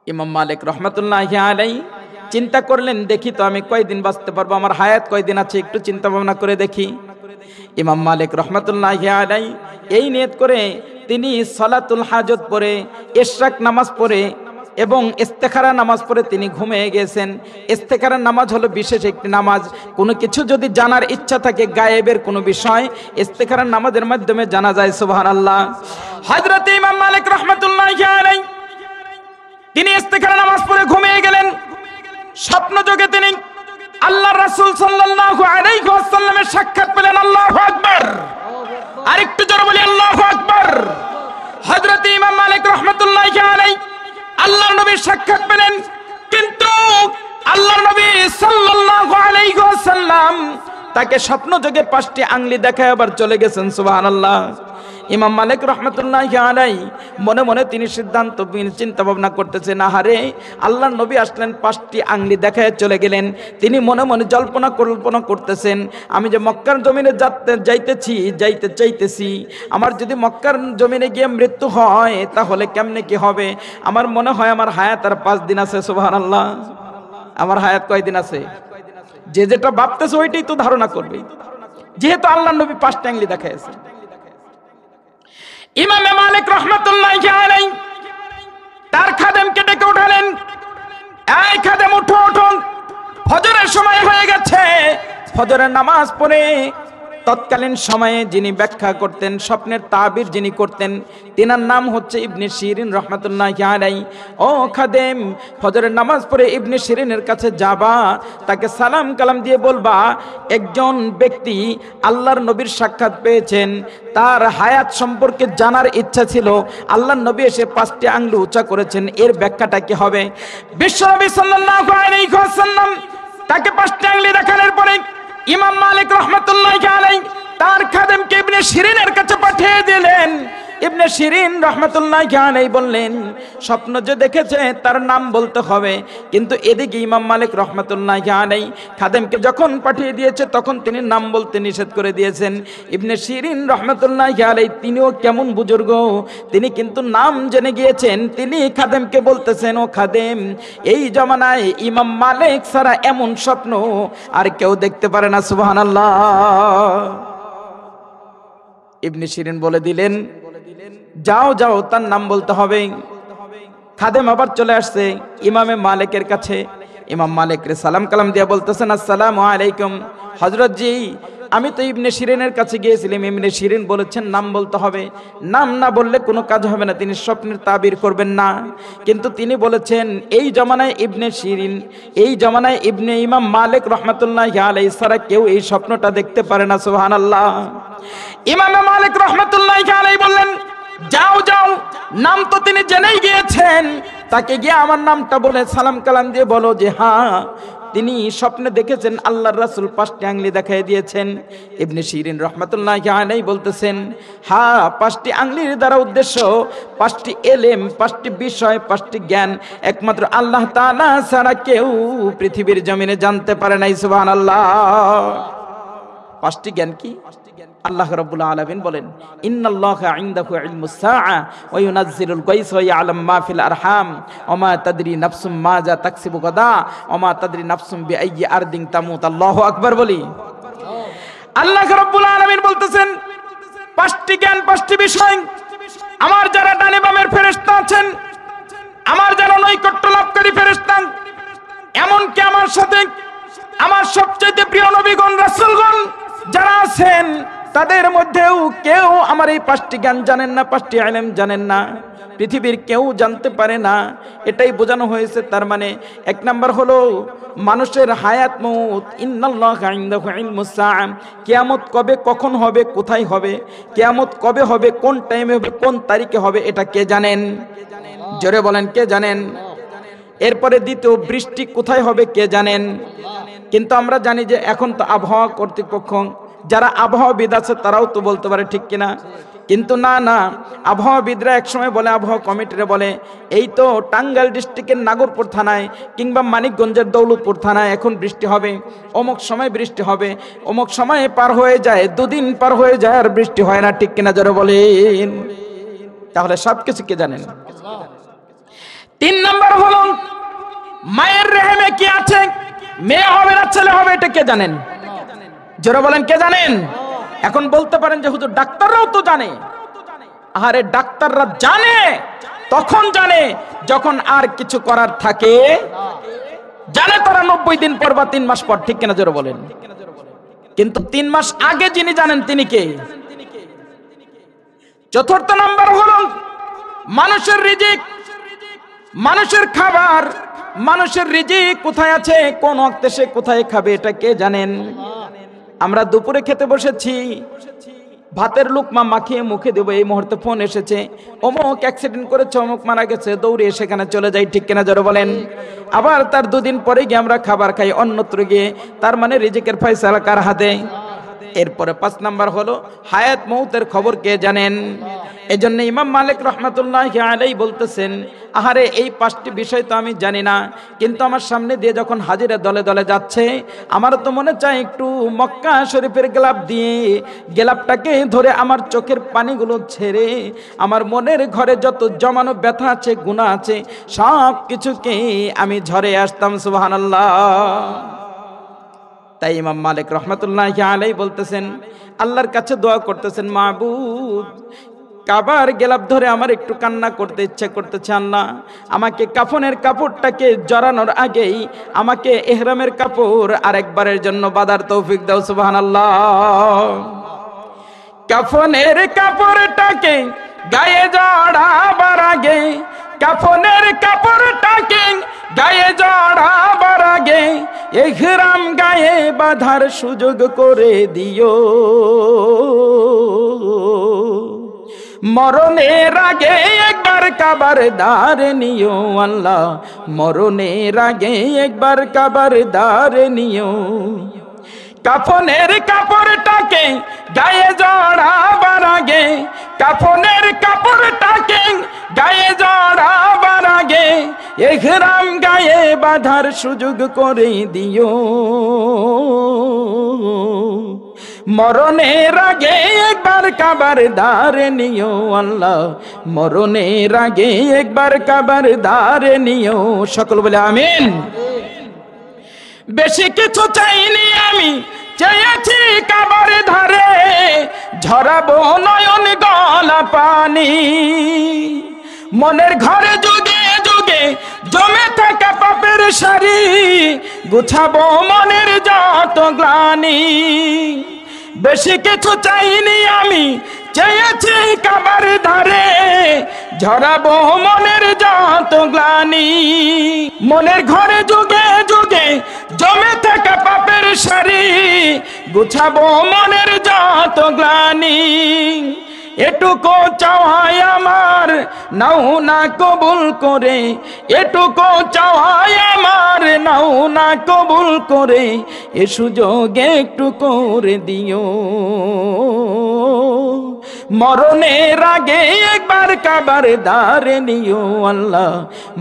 ইমাম মালিক রাহমাতুল্লাহি আলাইহি চিন্তা করলেন, দেখি তো আমি কয়দিন বাঁচতে পারবো, আমার হায়াত কয়দিন আছে, একটু চিন্তা ভাবনা করে দেখি। ইমাম মালিক রাহমাতুল্লাহি আলাইহি এই নিয়ত করে তিনি সালাতুল হাজত পড়ে, ইশরাক নামাজ পড়ে এবং ইস্তেখারা নামাজ পড়ে তিনি ঘুমিয়ে গেছেন। ইস্তেখারা নামাজ হলো বিশেষ একটি নামাজ, কোনো কিছু যদি জানার ইচ্ছা থাকে, গায়েবের কোনো বিষয়, ইস্তেখারা নামাজের মাধ্যমে জানা যায়। সুবহানাল্লাহ। হযরত ইমাম মালিক রাহমাতুল্লাহি আলাইহি তিনি ইস্তেখারা নামাজ পড়ে ঘুমিয়ে গেলেন। স্বপ্ন যোগে তিনি আল্লাহর রাসূল সাল্লাল্লাহু আলাইহি ওয়াসাল্লামের সাক্ষাৎ পেলেন। আল্লাহু আকবার। আরেকটু জোরে বলি আল্লাহু আকবার। হযরত ইমাম মালিক রাহমাতুল্লাহি আলাইহি আল্লাহর নবীর সাক্ষাৎ পেলেন, কিন্তু আল্লাহর নবী সাল্লাল্লাহু আলাইহি ওয়াসাল্লাম তাকে স্বপ্ন যোগে 5টি আঙ্গুলি দেখায় আবার চলে গেছেন। সুবহানাল্লাহ। ইমাম মালিক রাহমাতুল্লাহি আলাইহি মনে মনে তিনি সিদ্ধান্ত চিন্তা ভাবনা করতেছেন, আহারে আল্লাহর নবী আসলেন, 5টি আঙ্গুলি দেখায় চলে গেলেন। তিনি মনে মনে জল্পনা কল্পনা করতেছেন, আমি যে মক্কার জমিনে যাইতে চাইতেছি, আমার যদি মক্কার জমিনে গিয়ে মৃত্যু হয় তাহলে কেমনে কি হবে? আমার মনে হয় আমার হায়াত আর 5 দিন আছে। সুবহানাল্লাহ। আমার হায়াত কয়দিন আছে? যে যেটা ভাবতেছে ওইটাই তো ধারণা করবে, যেহেতু আল্লাহর নবী 5টি আঙ্গুলি দেখাইছে। ইমাম মালিক রাহমাতুল্লাহি আলাইহি তার খাদেমকে ডেকে উঠালেন, এই খাদেম উঠো উঠো, ফজরের সময় হয়ে গেছে। ফজরের নামাজ পড়ে তৎকালীন সময়ে যিনি ব্যাখ্যা করতেন, স্বপ্নের তাবির যিনি করতেন, তিনার নাম হচ্ছে ইবনে শিরিন রাহমাতুল্লাহি আলাইহি। ও খাদেম, ফজরের নামাজ পড়ে ইবনে শিরিনের কাছে যাবা, তাকে সালাম কালাম দিয়ে বলবা, একজন ব্যক্তি আল্লাহর নবীর সাক্ষাৎ পেয়েছেন, তার হায়াত সম্পর্কে জানার ইচ্ছা ছিল, আল্লাহর নবী এসে 5টি আঙ্গুল উঁচা করেছেন, এর ব্যাখ্যাটা কি হবে? বিশ্বনবী সাল্লাল্লাহু আলাইহি ওয়াসাল্লাম তাকে 5টি আঙ্গুল দেখানোর পরে ইমাম মালিক রাহমাতুল্লাহি আলাইহি তার খাদেমকে ইবনে শিরিনের কাছে পাঠিয়ে দিলেন। ইবনে শিরিন রাহমাতুল্লাহি আলাইহি বললেন, স্বপ্ন যে দেখেছে তার নাম বলতে হবে। কিন্তু এদিকে ইমাম মালিক রাহমাতুল্লাহি আলাইহি খাদেমকে যখন পাঠিয়ে দিয়েছে তখন তিনি নাম বলতে নিষেধ করে দিয়েছেন। ইবনে শিরিন রাহমাতুল্লাহি আলাইহি তিনিও কেমন বুজুর্গ, তিনি কিন্তু নাম জেনে গিয়েছেন। তিনি খাদেমকে বলতেছেন, ও খাদেম, এই জামানায় ইমাম মালিক ছাড়া এমন স্বপ্ন আর কেউ দেখতে পারে না। সুবহানাল্লাহ। ইবনে শিরিন বলে দিলেন, যাও যাও, তার নাম বলতে হবে। খাদেম আবার চলে আসছে ইমামে মালিকের কাছে। ইমাম মালিক রে সালাম কালাম দিয়ে বলতেছেন, আসসালামু আলাইকুম হযরত জি, আমি তো ইবনে শিরিনের কাছে গিয়েছিলাম, ইবনে শিরিন বলেছেন নাম বলতে হবে, নাম না বললে কোনো কাজ হবে না, তিনি স্বপ্নের তাবির করবেন না। কিন্তু তিনি বলেছেন এই জামানায় ইবনে শিরিন, এই জামানায় ইবনে ইমাম মালিক রাহমাতুল্লাহি আলাইহি ছাড়া কেউ এই স্বপ্নটা দেখতে পারে না। সুবহানাল্লাহ। ইমাম মালিক রাহমাতুল্লাহি আলাইহি বললেন, যাও যাও, নাম তো তিনি জেনেই গিয়েছেন, তাকে গিয়ে আমার নামটা বলে সালাম কালাম দিয়ে বলো যে হ্যাঁ তিনি স্বপ্নে দেখেছেন আল্লাহর রাসূল 5টি আঙ্গুলি দেখাই দিয়েছেন। ইবনে শিরিন রাহমাতুল্লাহি আলাইহি বলতেছেন, হ্যাঁ 5টি আঙ্গুলির দ্বারা উদ্দেশ্য 5টি এলেম, 5টি বিষয়, 5টি জ্ঞান একমাত্র আল্লাহ তাআলা ছাড়া কেউ পৃথিবীর জমিনে জানতে পারে নাই। সুবহানাল্লাহ। 5টি জ্ঞান কি? আল্লাহ রাব্বুল আলামিন বলেন, ইন্নাল্লাহা ইনদাহু ইলমুস সাআ ওয়া ইউনাজ্জিলুল গায়সা ওয়া ইয়ালামু মা ফিল আরহাম ওয়া মা তাদরি নাফসুম মাযা তাকসিবু গাদা ওয়া মা তাদরি নাফসুম বিআইয়ি আরদিন তামুত। আল্লাহু আকবার বলি। আল্লাহ রাব্বুল আলামিন বলতেছেন, 5টি জ্ঞান, 5টি বিষয় আমার যারা ডানে বামের ফেরেশতা আছেন, আমার যারা নৈকট্য লাভকারী ফেরেশতা, এমনকি আমার সাথে আমার সবচেয়ে প্রিয় নবীগণ রাসূলগণ যারা আছেন, তাদের মধ্যেও কেউ আমার এই 5টি জ্ঞান জানেন না, 5টি ইলম জানেন না, পৃথিবীর কেউ জানতে পারে না। এটাই বোঝানো হয়েছে। তার মানে 1 নাম্বার হলো মানুষের হায়াত মউত, ইন্নাল্লাহা ইনদাহু ইলমুস সাআ, কিয়ামত কবে কখন হবে, কোথায় হবে, কিয়ামত কবে হবে, কোন টাইমে হবে, কোন তারিখে হবে, এটা কে জানেন? জোরে বলেন, কে জানেন? এরপরে দ্বিতীয়, বৃষ্টি কোথায় হবে, কে জানেন? কিন্তু আমরা জানি যে এখন তো আবহাওয়া কর্তৃপক্ষ, যারা আবহাওয়াবিদ আছে তারাও তো বলতে পারে, ঠিক কিনা? কিন্তু না, আবহাওয়াবিদরা একসময় বলে, আবহাওয়া কমিটিরা বলে, এই তো টাঙ্গাইল ডিস্ট্রিক্টের নাগরপুর থানায় কিংবা মানিকগঞ্জের দৌলতপুর থানায় এখন বৃষ্টি হবে, অমুক সময় বৃষ্টি হবে, অমুক সময়ে পার হয়ে যায়, 2 দিন পার হয়ে যায় আর বৃষ্টি হয় না, ঠিক কিনা জোরে বলেন? তাহলে সব কিছু কে জানেন? 3 নাম্বার হলো মায়ের রেহেমে কি আছে, মেয়ে হবে না ছেলে হবে, এটা কে জানেন? জোরে বলেন, কে জানেন? এখন বলতে পারেন যে হুজুর ডাক্তাররাও তো জানে। আরে ডাক্তাররা জানে, তখন জানে যখন আর কিছু করার থাকে, জানে তারা 90 দিন পর বা 3 মাস পর, ঠিক কিনা জোরে বলেন? কিন্তু 3 মাস আগে যিনি জানেন তিনি কে? 4th নাম্বার হলো মানুষের রিজিক, মানুষের খাবার, মানুষের রিজিক কোথায় আছে, কোন ওয়াক্তে সে কোথায় খাবে, এটা কে জানেন? আমরা দুপুরে খেতে বসেছি, ভাতের লুকমা মাখিয়ে মুখে দেবো, এই মুহূর্তে ফোন এসেছে, অমুক অ্যাক্সিডেন্ট করেছে, অমুক মারা গেছে, দৌড়ে সেখানে চলে যাই, ঠিক কিনা জোরে বলেন? আবার তার 2 দিন পরে গিয়ে আমরা খাবার খাই অন্যত্র গিয়ে, তার মানে রিজিকের ফয়সালা কার হাতে? এরপরে 5 নাম্বার হলো হায়াত মউতের খবর কে জানেন? এজন্য ইমাম মালিক রাহমাতুল্লাহি আলাইহি বলতেছেন, আহারে এই 5টি বিষয় তো আমি জানি না, কিন্তু আমার সামনে দিয়ে যখন হাজিরা দলে দলে যাচ্ছে, আমার তো মনে চায় একটু মক্কা শরীফের গোলাপ দিয়ে গোলাপটাকে ধরে আমার চোখের পানিগুলো ছেড়ে আমার মনের ঘরে যত জমানো ব্যথা আছে, গুনাহ আছে, সব কিছুকে আমি ঝরে আসতাম। সুবহানাল্লাহ। তাই ইমাম মালিক রাহমাতুল্লাহি আলাইহি বলতেছেন, আল্লাহর কাছে দোয়া করতেছেন, মাবুদ কাবার গেলাপ ধরে আমার একটু কান্না করতে ইচ্ছে করতেছে, আল্লাহ আমাকে কাফনের কাপড়টাকে জড়ানোর আগেই আমাকে ইহরামের কাপড় আরেকবারের জন্য বাঁধার তৌফিক দাও। সুবহানাল্লাহ। কাফনের কাপড়টাকে গায়ে জড়াবার আগে, কাফনের কাপড়টাকে গায়ে জড়াবার আগে ইহরাম গায়ে বাঁধার সুযোগ করে দিও। মরণের আগে একবার কাবার দ্বার নিও আল্লাহ, মরণের আগে একবার কাবার দ্বার নিও। কাফনের কাপড়টাকে গায়ে জড়াবার আগে, কাফনের কাপড়টাকে গায়ে জড়াবার আগে ইহরাম গায়ে বাঁধার সুযোগ করে দিও। মরণের আগে একবার কাবার দ্বার নিও আল্লাহ, মরণের আগে একবার কাবার দ্বার নিও। সকল বলে আমিন। বেশি কিছু চাইনি আমি, চেয়েছি কাবার ধারে ঝরাবো নয়ন গলা পানি। মনের ঘরে যুগে যুগে জমে থাকা পাপের সারি, গুছাবো মনের যত গ্লানি। বেশি কিছু চাইনি আমি, চেয়েছি কাবার ধারে ঝরাবো মনের যত গ্লানি। মনের ঘরে যুগে যুগে জমে থাকা পাপের সারি, গুছাবো মনের যত গ্লানি। এটুকু চাওয়াই আমার নাও না কবুল করে, এটুকু চাওয়াই আমার নাও না কবুল করে, এ সুযোগে একটু করে দিও। মরণের আগে একবার কাবার দ্বার নিও আল্লাহ,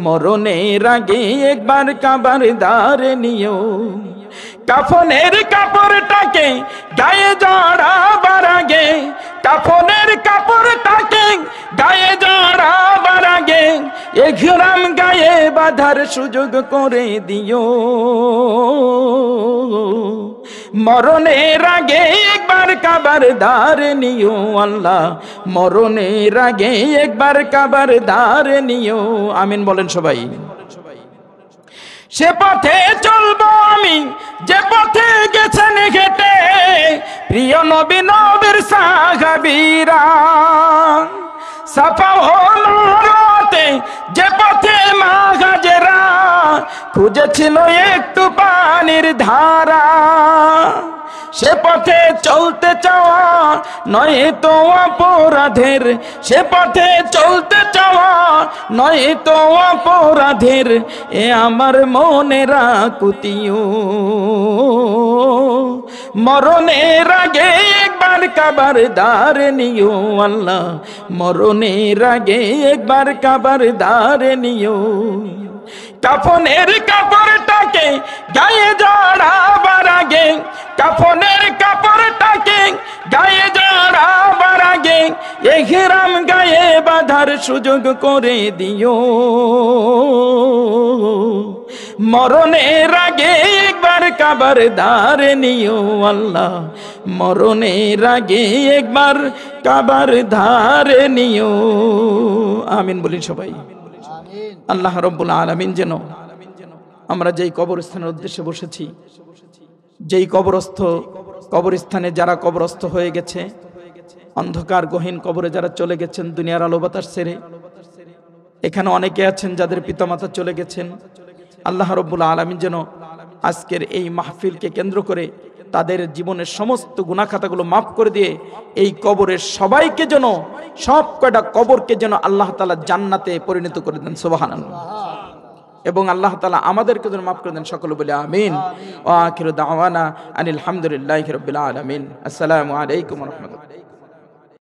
মরণের আগে একবার কাবার দ্বার নিও। কাফনের কাপড়টাকে গায়ে জড়াবার আগে, কাফনের কাপড়টাকে গায়ে জড়াবার আগে ইহরাম গায়ে বাঁধার সুযোগ করে দিও। মরণের আগে একবার কাবার দ্বার নিও আল্লাহ, মরণের আগে একবার কাবার দ্বার নিও। আমিন বলেন সবাই। সে পথে চলবো আমি যে পথে গেছেন হেঁটে প্রিয় নবী নবীর সাহাবীরা। সাফা ও মারওয়াতে যে পথে মা হাজেরা খুঁজেছিল একটু পানির ধারা, সে পথে চলতে চাওয়া নয় তো অপরাধের, সে পথে চলতে চাওয়া নয় তো অপরাধের, এ আমার মনে রাখতিও। মরণের আগে একবার কাবার দার নিও আল্লাহ, মরণের আগে একবার কাবার দার নিও। কাফনের কাপড়টাকে গায়ে জড়াবার আগে, কাফনের কাপড়টাকে গায়ে জড়াবার আগে ইহরাম গায়ে বাঁধার সুযোগ করে দিও। মরণের আগে একবার কাবার দার নিও আল্লাহ, মরণের আগে একবার কাবার ধার নিও। আমিন বলি সবাই। আল্লাহ রাব্বুল আলামিন যেন আমরা যেই কবরস্থানের উদ্দেশ্যে বসেছি, যেই কবরস্থানে যারা কবরস্থ হয়ে গেছে, অন্ধকার গহীন কবরে যারা চলে গেছেন দুনিয়ার আলো বাতাস ছেড়ে, এখানে অনেকে আছেন যাদের পিতামাতা চলে গেছেন। আল্লাহ রাব্বুল আলামিন যেন আজকের এই মাহফিলকে কেন্দ্র করে তাদের জীবনের সমস্ত গুনাহ খাতাগুলো মাফ করে দিয়ে এই কবরের সবাইকে যেন, সব কয়টা কবরকে যেন আল্লাহ তাআলা জান্নাতে পরিণত করে দেন। সুবহানাল্লাহ। এবং আল্লাহ তাআলা আমাদেরকে যেন মাফ করে দেন। সকলে বলে আমিন। ওয়া আখিরু দাওয়ানা আনিল হামদুলিল্লাহি রাব্বিল আলামিন। আসসালামু আলাইকুম ওয়া রাহমাতুল্লাহ।